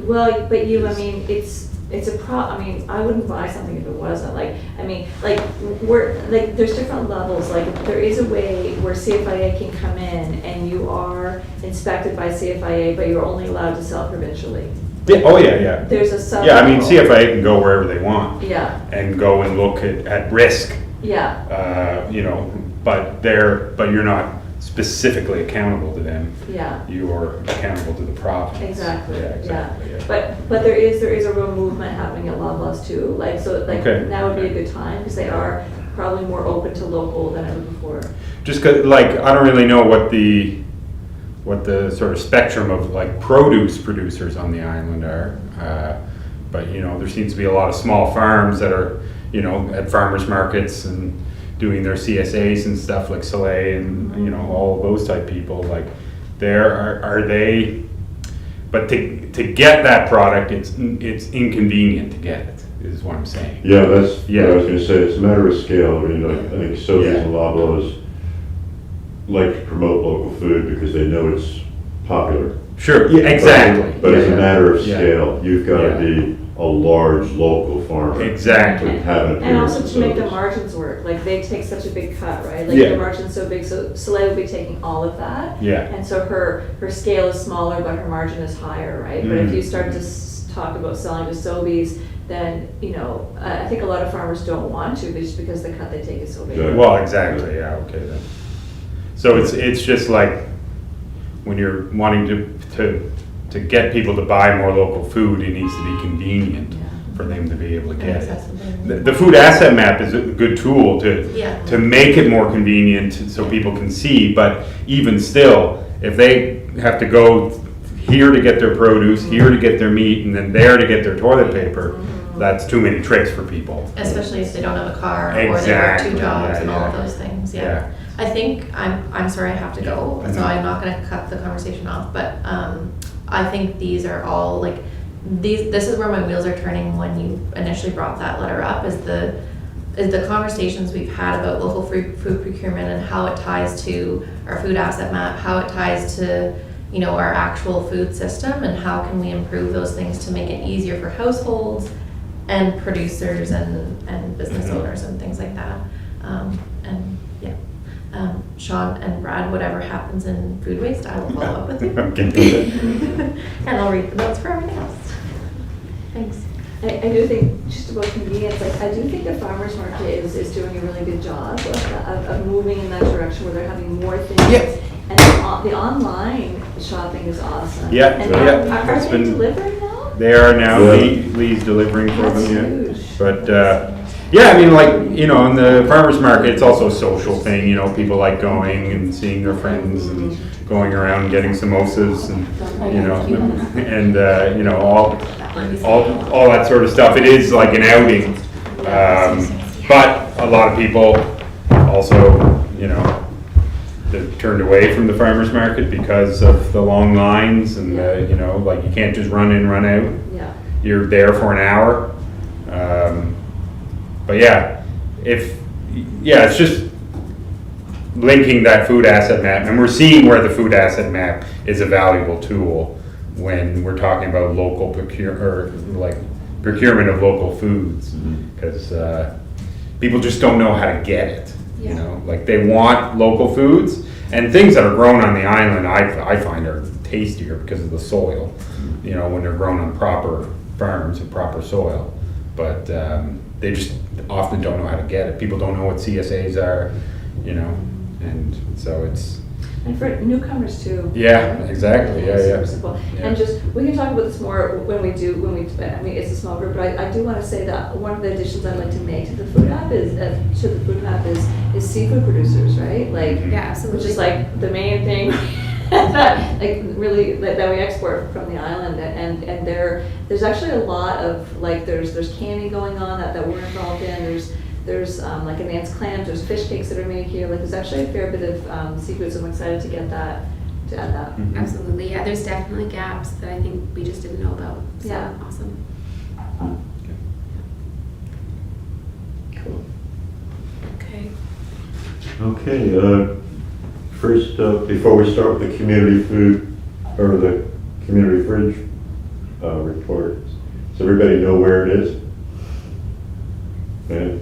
Well, but I mean, it's I mean, I wouldn't buy something if it wasn't, like, I mean, like, there's different levels, like, there is a way where CFIA can come in and you are inspected by CFIA, but you're only allowed to sell provincially. Yeah, oh yeah. There's a sub. Yeah, I mean, CFIA can go wherever they want Yeah, and go and look at risk, yeah, but you're not specifically accountable to them. yeah. You are accountable to the province. Exactly, Yeah, exactly, yeah. But there is a real movement happening at Loblaws too, like, so, like, Okay. now would be a good time, because they are probably more open to local than ever before. Just 'cause, like, I don't really know what the sort of spectrum of like produce producers on the island are. But, there seems to be a lot of small farms that are, at farmers markets and doing their CSAs and stuff like Soleil and, all of those type people, like are they, but to get that product, it's inconvenient to get it, is what I'm saying. Yeah, that's what Yeah. I was gonna say, it's a matter of scale. I mean, like, I think Sobeys Yeah. and Loblaws like to promote local food because they know it's popular. Sure, yeah, exactly. But it's a Yeah. matter of Yeah. scale. You've gotta Yeah. be a large local farmer. Exactly. To have an And appearance also at to make the Sobeys. margins work, like they take such a big cut, right? Like Yeah. the margin's so big, so Soleil will be taking all of that. Yeah. And so her scale is smaller, but her margin is higher, right? But if Mm. you start to talk about selling to Sobeys, then, I think a lot of farmers don't want to, just because the cut they take is so big. Yeah. Well, exactly, yeah, okay then. So it's just like, when you're wanting to get people to buy more local food, it needs to be convenient Yeah. for them to be able to get it. Accessible. The food asset map is a good tool Yeah. to make it more convenient so people can see, but even still, if they have to go here to get their produce, here to get their meat, and then there to get their toilet paper, that's too many tricks for people. Especially if they don't have a car or they work Exactly, 2 jobs yeah, and all of yeah. those things, Yeah. yeah. I think, I'm sorry I have to go, so Mhm. I'm not gonna cut the conversation off, but, I think these are all like, this is where my wheels are turning when you initially brought that letter up, is the conversations we've had about local food procurement and how it ties to our food asset map, how it ties to, you know, our actual food system, and how can we improve those things to make it easier for households and producers and business Mhm. owners and things like that. And yeah, Sean and Brad, whatever happens in food waste, I will follow up with you. Okay. And I'll read the notes for everything else. Thanks. I do think, just about convenience, like, I do think the farmer's market is doing a really good job of moving in that direction where they're having more things. Yeah. And the online shopping is awesome. Yeah, And yeah, are it's they been- delivering now? They are now, Yeah. Lee's delivering for That's them, yeah. huge. But, yeah, I mean, like, you know, in the farmer's market, it's also a social thing, you know, people like going and seeing their friends and going around getting samosas and, you know, and, you know, all that sort of stuff. It is like an outing. But a lot of people also, you know, they've turned away from the farmer's market because of the long lines and, you know, like you can't just run in, run out. Yeah. You're there for an hour. But yeah, it's just linking that food asset map, and we're seeing where the food asset map is a valuable tool when we're talking about local procurement of local foods, because people just don't know how to get it. You Yeah. know, like they want local foods and things that are grown on the island. I find are tastier because of the soil. You know, when they're grown on proper farms and proper soil, but they just often don't know how to get it. People don't know what CSAs are, you know, and so it's. And for newcomers too. Yeah, exactly, yeah, It's yeah. super simple. Yeah. And just, we can talk about this more when we, I mean, it's a small group, but I do want to say that one of the additions I'd like to make to the food app is seafood producers, right? Like, Yeah, absolutely. which is like the main thing that, like, really, that we export from the island. And there's actually a lot of, like, there's canning going on that we're involved in. There's like advanced clams, there's fish cakes that are made here. Like, there's actually a fair bit of seafood, so I'm excited to get that, to add that. Mhm. Absolutely, yeah, there's definitely gaps that I think we just didn't know about, so, Yeah. awesome. Cool. Okay. Okay, first, before we start with the community food, or the community fridge report, does everybody know where it is? And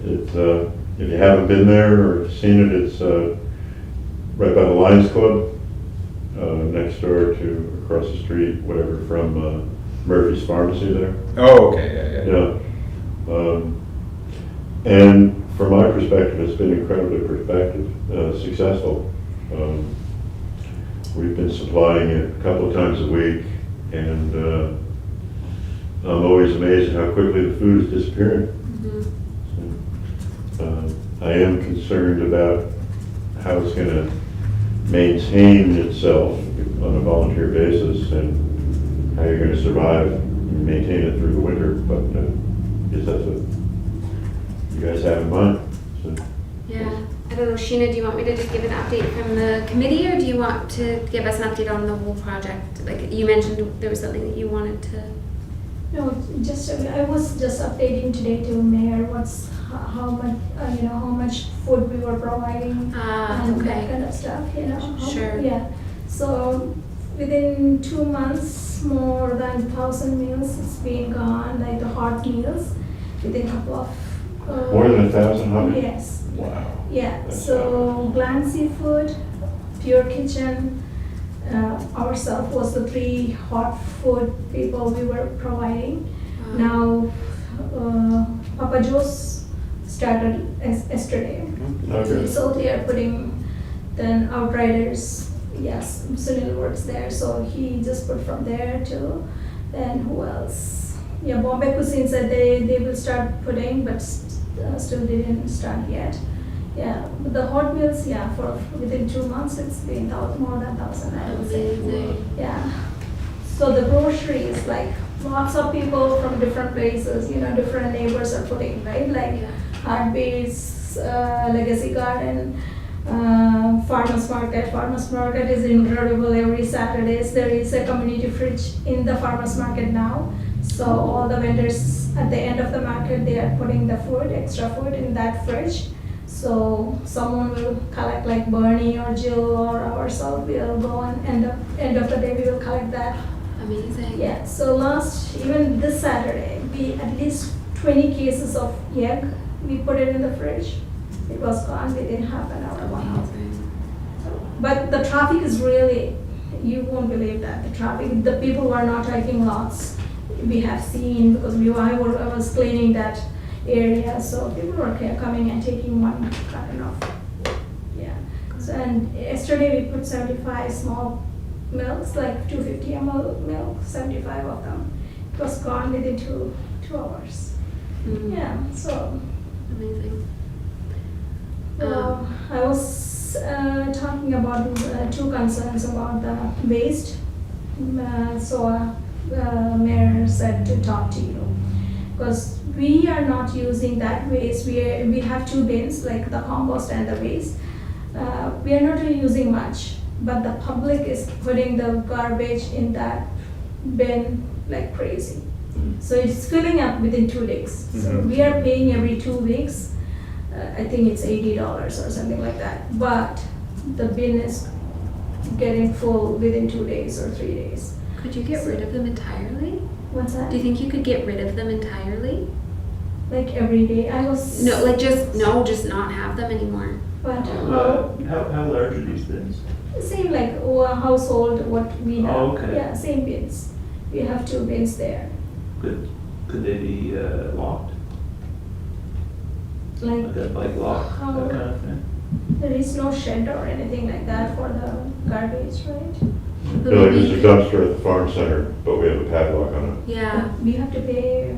if you haven't been there or seen it, it's right by the Lions Club, next door to, across the street, whatever, from Murphy's Pharmacy there. Oh, okay, yeah. And from my perspective, it's been incredibly successful. We've been supplying it a couple of times a week, and I'm always amazed at how quickly the food is disappearing. I am concerned about how it's going to maintain itself on a volunteer basis and how you're going to survive and maintain it through the winter, but I guess that's what you guys have in mind. So, Yeah, I don't know, Sheena, do you want me to just give an update from the committee, or do you want to give us an update on the whole project? Like, you mentioned there was something that you wanted to. No, I was just updating today to Mayor how much food we were providing and that Okay. kind of stuff, you know. Sure. Yeah, so within 2 months, more than 1,000 meals has been gone, like the hot meals, within a couple of. more than 1,000, huh? Yes, Wow. yeah, That's so Bland Seafood, Pure Kitchen, ourselves was the 3 hot food people we were providing. Now, Papa Joe's started yesterday. Okay. So they are putting, then Outriders, yes, Sunil works there, so he just put from there too. Then who else? Yeah, Bombay Cuisine said they will start putting, but still they didn't start yet. Yeah, but the hot meals, yeah, for within 2 months, it's been more than 1,000, I would say. Amazing. Yeah. So the grocery is like lots of people from different places, different neighbors are putting, right? Like Heartbeats, Legacy Garden, Farmers Market. Farmers Market is incredible. Every Saturdays there is a community fridge in the Farmers Market now. So all the vendors at the end of the market, they are putting the food, extra food in that fridge. So someone will collect, like Bernie or Jill or ourselves, we'll go and end of the day we will collect that. Amazing. Yeah, so even this Saturday, we at least 20 cases of egg, we put it in the fridge. It was gone within half an hour, 1 hour. Amazing. But the traffic is really, you won't believe that, the traffic, the people who are not taking lots, we have seen, because I was cleaning that area, so people were coming and taking one carton of, yeah. So, and yesterday we put 75 small milks, like 250 ml milk, 75 of them. It was gone within two hours. Mm. Yeah, so Amazing. I was talking about two concerns about the waste. So Mayor said to talk to you, because we are not using that waste. We have two bins, like the compost and the waste. We are not really using much, but the public is putting the garbage in that bin like crazy. So it's filling up within 2 weeks. So Mhm. we are paying every 2 weeks. I think it's $80 or something like that. But the bin is getting full within 2 days or 3 days. Could you get rid of them entirely? What's that? Do you think you could get rid of them entirely? Like every day, I was. No, like just not have them anymore. But How large are these bins? same like a household what we have. Oh, okay. Yeah, same bins. We have 2 bins there. Could they be locked? Like Like a bike lock, How- that kind of thing? there is no shed or anything like that for the garbage, right? But Feel like there's maybe- a dumpster at the farm center, but we have a padlock on it. Yeah. We have to pay a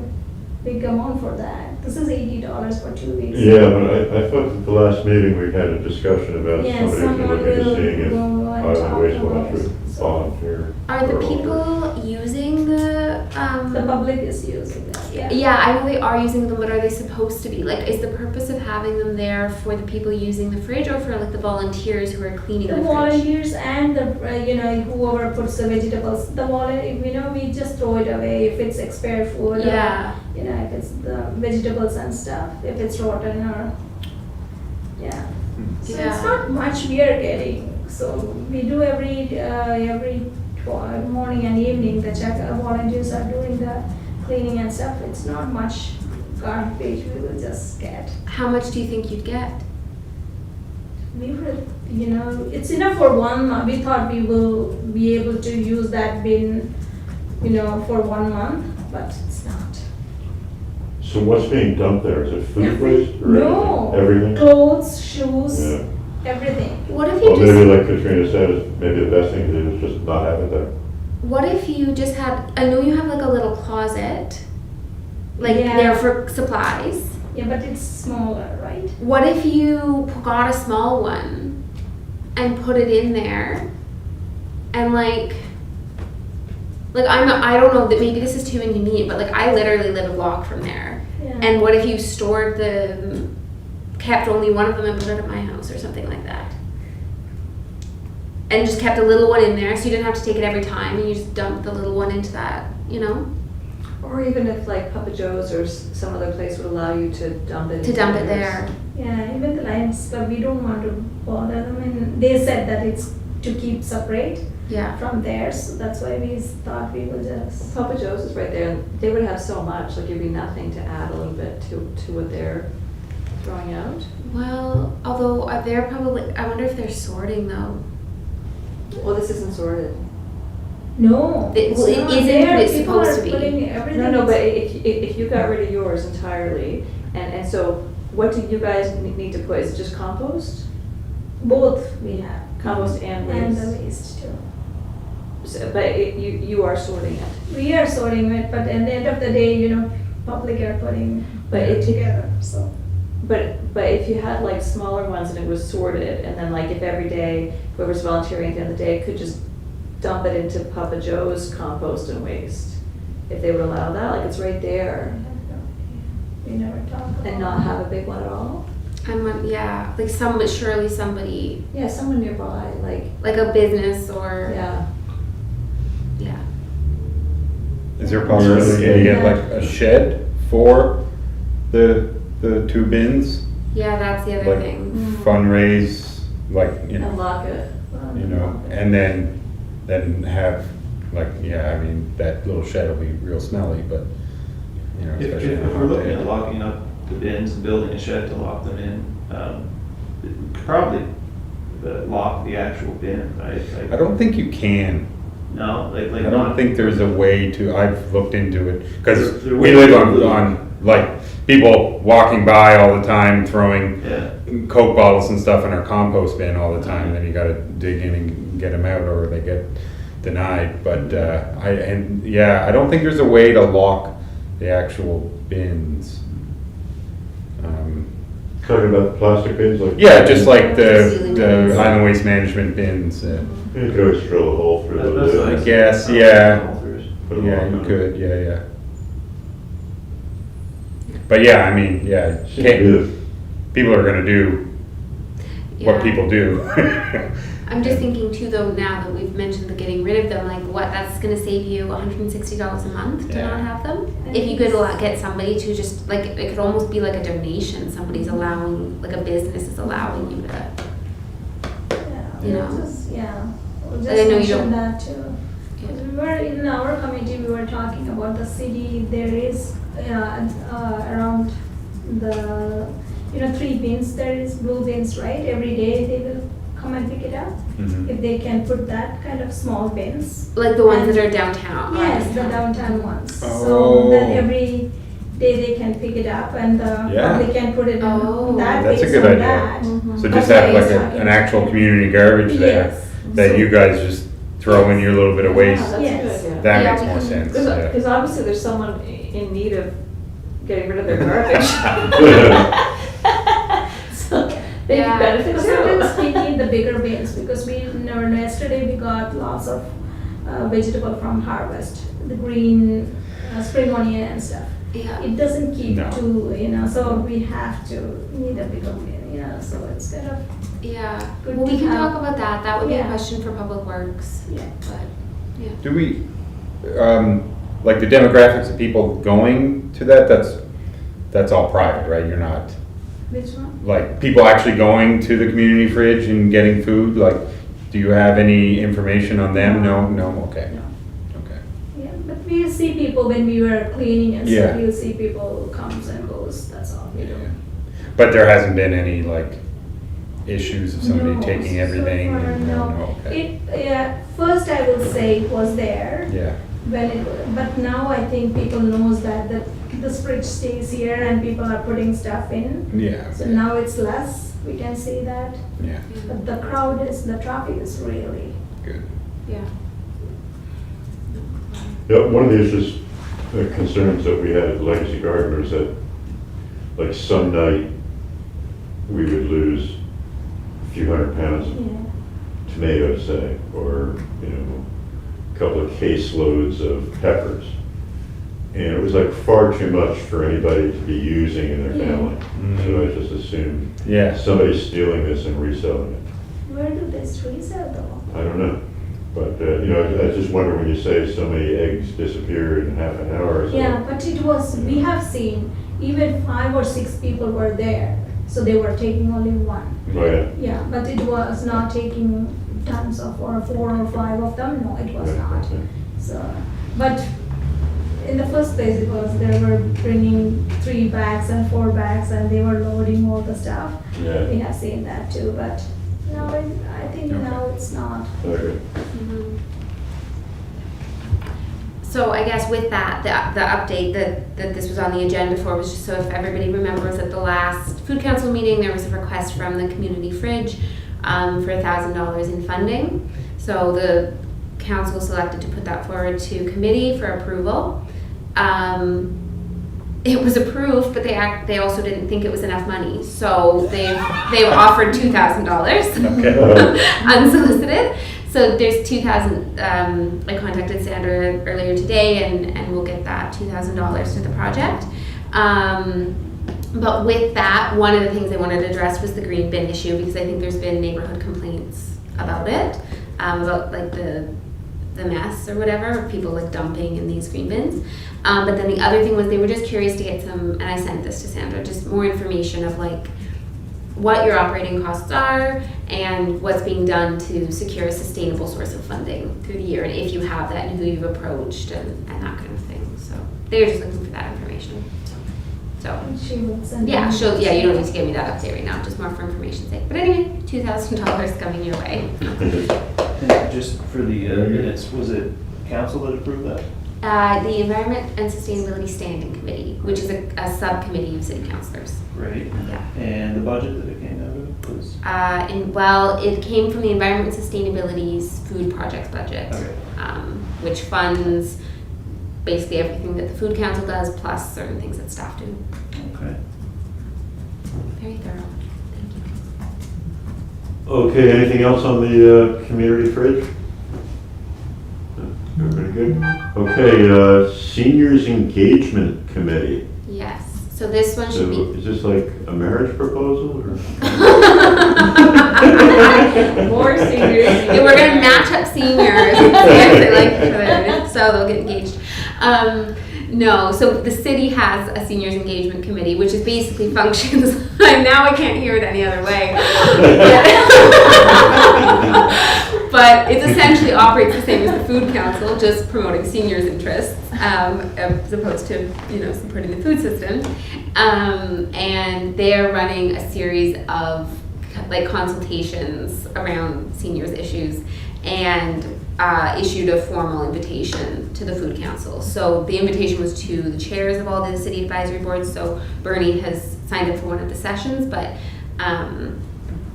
big amount for that. This is $80 for 2 weeks. Yeah, but I thought at the last meeting we had a discussion about Yeah, somebody someone looking at will seeing if go and Island talk Wastewater about would it. volunteer. Are the for all of it. people using the The public is using that, yeah. Yeah, I know they are using them, but are they supposed to be? Like, is the purpose of having them there for the people using the fridge or for like the volunteers who are cleaning The the fridge? volunteers and the, whoever puts the vegetables, we just throw it away if it's expired food. or, Yeah. if it's the vegetables and stuff, if it's rotten or, yeah. So Yeah. it's not much we are getting. So we do every morning and evening, the volunteers are doing the cleaning and stuff. It's not much garbage we will just get. How much do you think you'd get? We will, it's enough for 1 month. We thought we will be able to use that bin, for 1 month, but it's not. So what's being dumped there? Is it food Every- waste or No. everything? Clothes, shoes, Yeah. everything. What if you Well, maybe just like Katrina said, is maybe the best thing to do is just not have it there. what if you just had I know you have like a little closet like Yeah. there for supplies. Yeah, but it's smaller, right? What if you got a small one and put it in there and like I don't know that maybe this is too inconvenient, but like I literally live a block from there. Yeah. And what if you stored kept only one of them and put it at my house or something like that? And just kept a little one in there so you didn't have to take it every time and you just dump the little one into that, Or even if like Papa Joe's or some other place would allow you to dump it. to into dump it theirs. there. Yeah, even the Lions Club, we don't want to bother them, and they said that it's to keep separate Yeah. from theirs, so that's why we thought we will just. Papa Joe's is right there, and they would have so much, like it'd be nothing to add a little bit to what they're throwing out. Well, although they're probably, I wonder if they're sorting though. Well, this isn't sorted. No. Well, it it's not isn't, but there. it's People supposed are to be. putting everything No, is- but if you got rid of yours entirely, and so what do you guys need to put? Is it just compost? Both we have. Compost and And the waste? waste too. But you are sorting it. We are sorting it, but at the end of the day, public are putting But it it- together, so. But if you had like smaller ones and it was sorted, and then like if every day, whoever's volunteering at the end of the day could just dump it into Papa Joe's compost and waste, if they would allow that, like it's right there, We never talk about. and not have a big one at all? Yeah, like surely somebody, Yeah, someone nearby, like a business or, yeah. yeah. Is there a possibility to get like a shed for the two bins? Yeah, that's the other Like thing. fundraise, like, you know. And lock it. You know, and then have, like, yeah, I mean, that little shed will be real smelly, but, you know, If especially if on a we're hot looking day. at locking up the bins and building a shed to lock them in, probably lock the actual bin, right? Like, I don't think you can. No, like I don't not- think there's a way to, I've looked into it, because There we would live be. on, like, people walking by all the time throwing Yeah, Coke bottles and stuff in our compost bin all the time, then you gotta dig in and get them out, or they get denied, but, I don't think there's a way to lock the actual bins. Talking about the plastic bins, like. Yeah, just like Sealing the bins. island waste management bins, You could always drill a hole through That's those. what I I guess, yeah. Put 'em Yeah, on. you could, yeah. But yeah, I mean, yeah, people are gonna do what Yeah. people do. I'm just thinking too, though, now that we've mentioned the getting rid of them, like what, that's gonna save you $160 a month to Yeah. not have them? If you could get somebody to just, like, it could almost be like a donation, somebody's allowing, like a business is allowing you to, Yeah, you we'll know. just, yeah, we'll But just I know you mention don't- that too. 'Cause we were, in our committee, we were talking about the city, there is, around the, 3 bins, there is blue bins, right? Every day they will come and pick it up. Mhm. If they can put that kind of small bins. like the ones that are downtown. Yes, the downtown ones. So Oh. then every day they can pick it up and the Yeah. public can put it Oh. in that That's a based good on idea. that. Mhm. So just That's have why like he's talking an actual about it. community garbage there, Yes. that So- you guys just throw in your little bit of waste. Yeah, that's Yes. a good idea. That Yeah, makes we more can- sense, yeah. Because obviously there's someone in need of getting rid of their garbage. So they Yeah. can benefit But sometimes too. we need the bigger bins because we never know. Yesterday we got lots of vegetable from harvest, the green spring onion and stuff. Yeah. It doesn't keep No. so we have to need a bigger bin, so it's kind of, Yeah, Good well, we to can have. talk about that, that would be a Yeah. question for Public Works, yeah. but, Do we, like the demographics of people going to that, that's all private, right? You're not, Which one? like, people actually going to the community fridge and getting food, like, do you have any information on them? No, okay, No. okay. Yeah, but we see people when we were cleaning and Yeah. stuff, you'll see people comes and goes, that's all we do. But there hasn't been any, like, issues of somebody No, taking so everything? far, and- no. Okay. First I will say it was there, Yeah, but now I think people knows that this fridge stays here and people are putting stuff in. yeah, So now it's less, we can see that, yeah, but the traffic is really, good. yeah. Yeah, one of the issues, concerns that we had at Legacy Garden was that, like, some night, we would lose a few hundred pounds of yeah. tomatoes, say, or, a couple of caseloads of peppers. And it was like far too much for anybody to be using in their Yeah. family. So I just assumed Yeah, somebody's stealing this and reselling it. Where do they resell though? I don't know. But, I just wonder when you say so many eggs disappear in half an hour or so. Yeah, but it was, we have seen, even 5 or 6 people were there, so they were taking only one. Oh, yeah. Yeah, but it was not taking tons of, or 4 or 5 of them, no, it was Right, not. okay. So, but in the first place, it was, they were bringing 3 bags and 4 bags and they were loading all the stuff. We Yeah, have seen that too, but now, I think Okay. now it's not. okay. Mhm. So I guess with that, the update that this was on the agenda for was just so if everybody remembers at the last food council meeting, there was a request from the community fridge for $1,000 in funding. So the council selected to put that forward to committee for approval. It was approved, but they also didn't think it was enough money. So they offered $2,000 okay. unsolicited. So there's 2,000, I contacted Sandra earlier today and we'll get that $2,000 to the project. But with that, one of the things I wanted to address was the green bin issue, because I think there's been neighborhood complaints about it, about like the mess or whatever, of people like dumping in these green bins. But then the other thing was they were just curious to get some, and I sent this to Sandra, just more information of like what your operating costs are and what's being done to secure a sustainable source of funding through the year, and if you have that and who you've approached and that kind of thing. So they were just looking for that information. So She will send. yeah, them. so yeah, you don't need to give me that update right now, just more for information's sake. But anyway, $2,000 coming your way. And just for the minutes, was it council that approved that? The Environment and Sustainability Standing Committee, which is a subcommittee of city councilors. Great. Yeah. And the budget that it came out of was? Well, it came from the Environment and Sustainability's food projects budget, Okay. which funds basically everything that the Food Council does, plus certain things that staff do. Okay. Very thorough. Thank you. Okay, anything else on the community fridge? Everybody good? Okay, seniors engagement committee. Yes. So this one So should be. is this like a marriage proposal or? More seniors. Yeah, we're gonna match up seniors and see if they like each other, and if so, they'll get engaged. No, so the city has a seniors engagement committee, which is basically functions. Now I can't hear it any other way. But it essentially operates the same as the Food Council, just promoting seniors' interests, as opposed to, supporting the food system. And they're running a series of like consultations around seniors' issues, and issued a formal invitation to the Food Council. So the invitation was to the chairs of all the city advisory boards. So Bernie has signed up for one of the sessions, but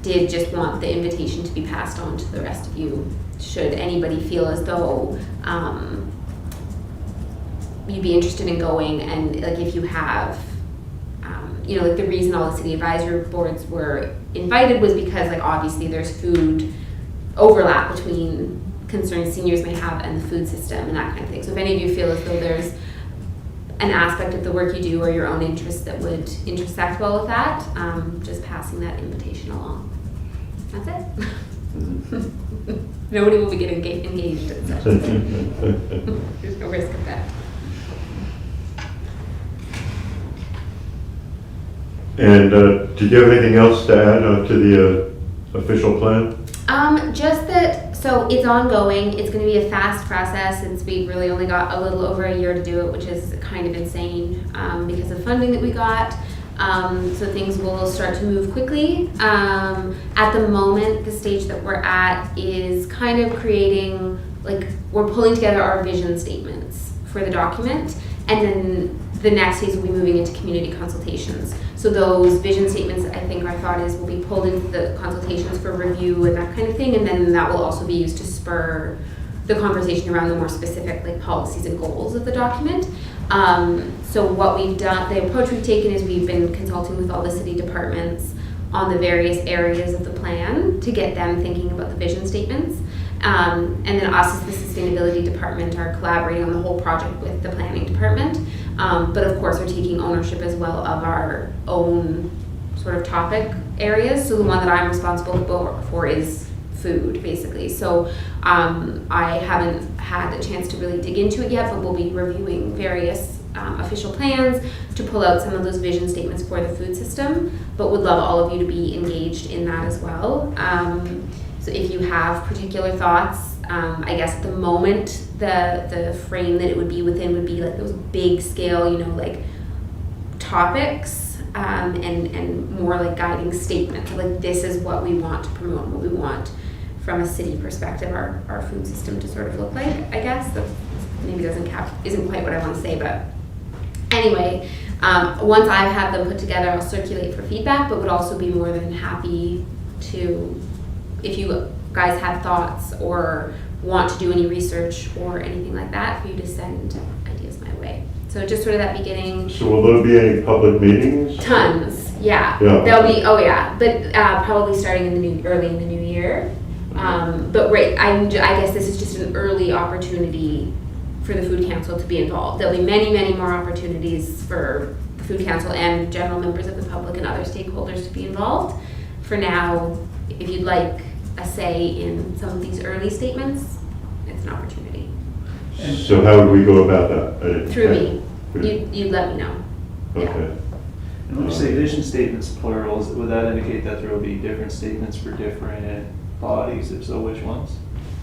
did just want the invitation to be passed on to the rest of you, should anybody feel as though you'd be interested in going, and like if you have, like the reason all the city advisory boards were invited was because like obviously there's food overlap between concerns seniors may have and the food system and that kind of thing. So if any of you feel as though there's an aspect of the work you do or your own interests that would intersect well with that, just passing that invitation along. That's it. Nobody will be getting engaged in session. There's no risk of that. And did you have anything else to add to the official plan? Just that, so it's ongoing. It's going to be a fast process since we really only got a little over a year to do it, which is kind of insane because of funding that we got. So things will start to move quickly. At the moment, the stage that we're at is kind of creating, like, we're pulling together our vision statements for the document, and then the next phase will be moving into community consultations. So those vision statements, I think our thought is, will be pulled into the consultations for review and that kind of thing, and then that will also be used to spur the conversation around the more specific like policies and goals of the document. So what we've done, the approach we've taken is we've been consulting with all the city departments on the various areas of the plan to get them thinking about the vision statements. And then us as the sustainability department are collaborating on the whole project with the planning department. But of course, we're taking ownership as well of our own sort of topic areas. So the one that I'm responsible for is food, basically. So I haven't had a chance to really dig into it yet, but we'll be reviewing various official plans to pull out some of those vision statements for the food system, but would love all of you to be engaged in that as well. So if you have particular thoughts, I guess at the moment, the frame that it would be within would be like those big scale, like topics, and more like guiding statements. Like this is what we want to promote, what we want from a city perspective, our food system to sort of look like, I guess. That maybe isn't quite what I want to say, but anyway, once I've had them put together, I'll circulate for feedback, but would also be more than happy to, if you guys have thoughts or want to do any research or anything like that, for you to send ideas my way. So just sort of that beginning. So will there be any public meetings? Tons, yeah. Yeah. There'll be, but probably starting early in the new year. But I guess this is just an early opportunity for the Food Council to be involved. There'll be many, many more opportunities for the Food Council and general members of the public and other stakeholders to be involved. For now, if you'd like a say in some of these early statements, it's an opportunity. So how would we go about that? Through me. Through- You let me know. Okay. And when you say vision statements plurals, would that indicate that there will be different statements for different bodies? If so, which ones?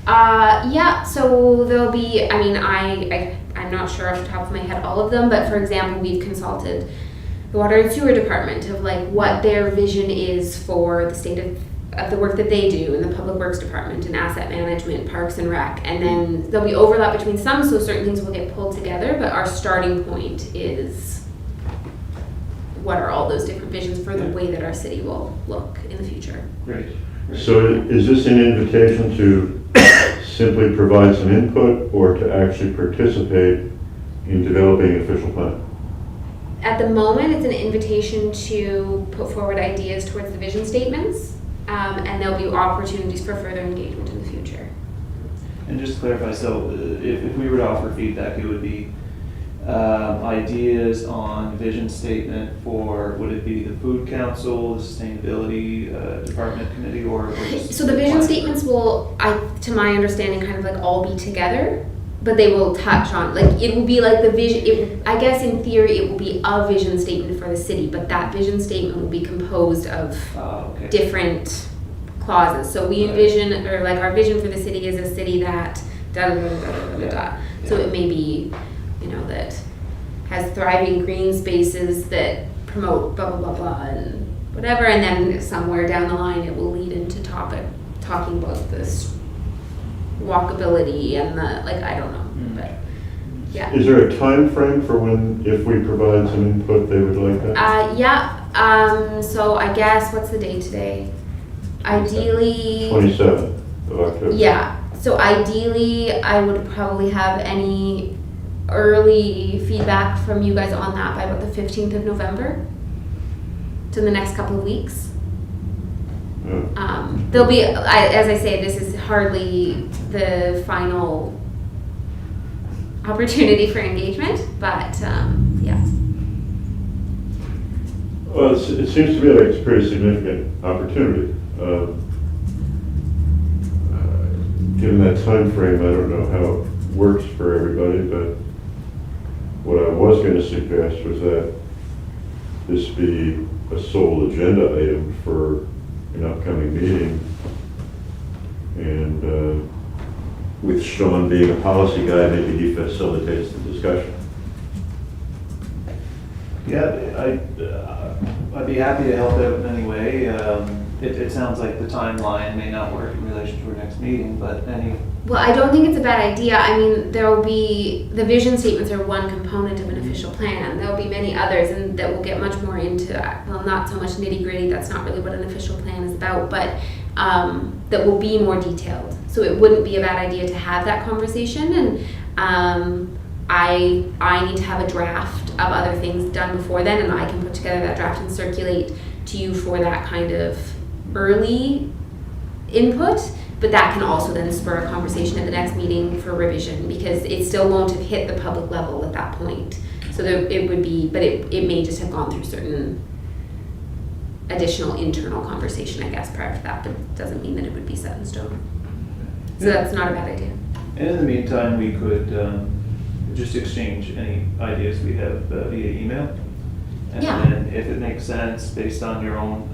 Yeah, so there'll be, I mean, I'm not sure off the top of my head all of them, but for example, we've consulted the Water and Sewer Department of like what their vision is for the state of the work that they do in the Public Works Department and Asset Management, Parks and Rec, and then there'll be overlap between some, so certain things will get pulled together, but our starting point is what are all those different visions for the way that our city will look in the future. Great. So is this an invitation to simply provide some input or to actually participate in developing an official plan? At the moment, it's an invitation to put forward ideas towards the vision statements, and there'll be opportunities for further engagement in the future. And just to clarify, so if we were to offer feedback, it would be ideas on vision statement for, would it be the Food Council, the Sustainability Department Committee, or just So the vision one? statements will, to my understanding, kind of like all be together, but they will touch on, like, it will be like the vision, I guess in theory, it will be a vision statement for the city, but that vision statement will be composed of Okay. different clauses. So we envision, or like our vision for the city is a city that da da da da da da da. So it may be, you know, that has thriving green spaces that promote blah blah blah blah and whatever, and then somewhere down the line it will lead into talking about this walkability and the, like, I don't know, but yeah. Is there a time frame for when, if we provide some input, they would like that? Yeah, so I guess, what's the date today? Ideally, 27th of October. yeah, so ideally, I would probably have any early feedback from you guys on that by about the 15th of November. So in the next couple of weeks. Yeah. There'll be, as I say, this is hardly the final opportunity for engagement, but yeah. Well, it seems to me like it's a pretty significant opportunity. Given that time frame, I don't know how it works for everybody, but what I was going to suggest was that this be a sole agenda item for an upcoming meeting. And with Sean being a policy guy, maybe he facilitates the discussion. Yeah, I'd be happy to help out in any way. It sounds like the timeline may not work in relation to our next meeting, but any. Well, I don't think it's a bad idea. I mean, there will be, the vision statements are one component of an official plan. There will be many others, and that will get much more into, well, not so much nitty gritty, that's not really what an official plan is about, but that will be more detailed. So it wouldn't be a bad idea to have that conversation, and I need to have a draft of other things done before then, and I can put together that draft and circulate to you for that kind of early input. But that can also then spur a conversation at the next meeting for revision, because it still won't have hit the public level at that point. So there, it would be, but it may just have gone through certain additional internal conversation, I guess, prior to that, but it doesn't mean that it would be set in stone. So that's not a bad idea. And in the meantime, we could just exchange any ideas we have via email. And Yeah. then if it makes sense, based on your own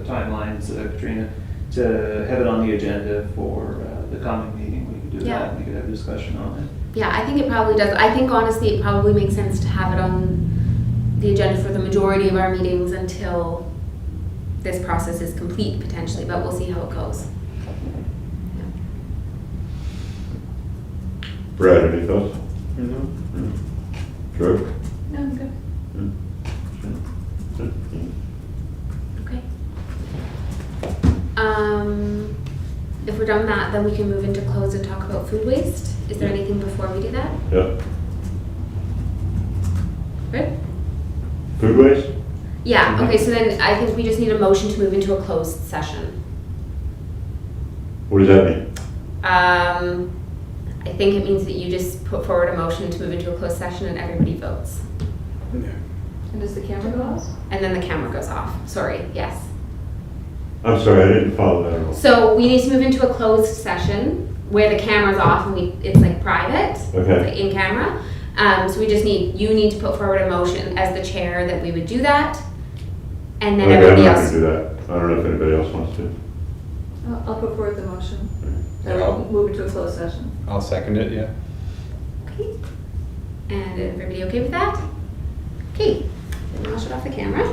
timelines, Katrina, to have it on the agenda for the coming meeting, we could do Yeah. that. We could have a discussion on it. Yeah, I think it probably does. I think honestly, it probably makes sense to have it on the agenda for the majority of our meetings until this process is complete potentially, but we'll see how it goes. Brad, any thoughts? George? No, I'm good. Okay. If we're done with that, then we can move into close and talk about food waste. Is there anything before we do that? Yeah. Good? Food waste? Yeah, okay, so then I think we just need a motion to move into a closed session. What does that mean? I think it means that you just put forward a motion to move into a closed session and everybody votes. And does the camera go off? And then the camera goes off. Sorry, yes. I'm sorry, I didn't follow that at all. So we need to move into a closed session where the camera's off and it's like private, Okay. like in camera. So you need to put forward a motion as the chair that we would do that. And then Okay, I'm everybody not gonna else. do that. I don't know if anybody else wants to. I'll put forward the motion. That Yeah, we'll move into a closed session. I'll second it, yeah. Okay. And everybody okay with that? Okay, then I'll shut off the camera.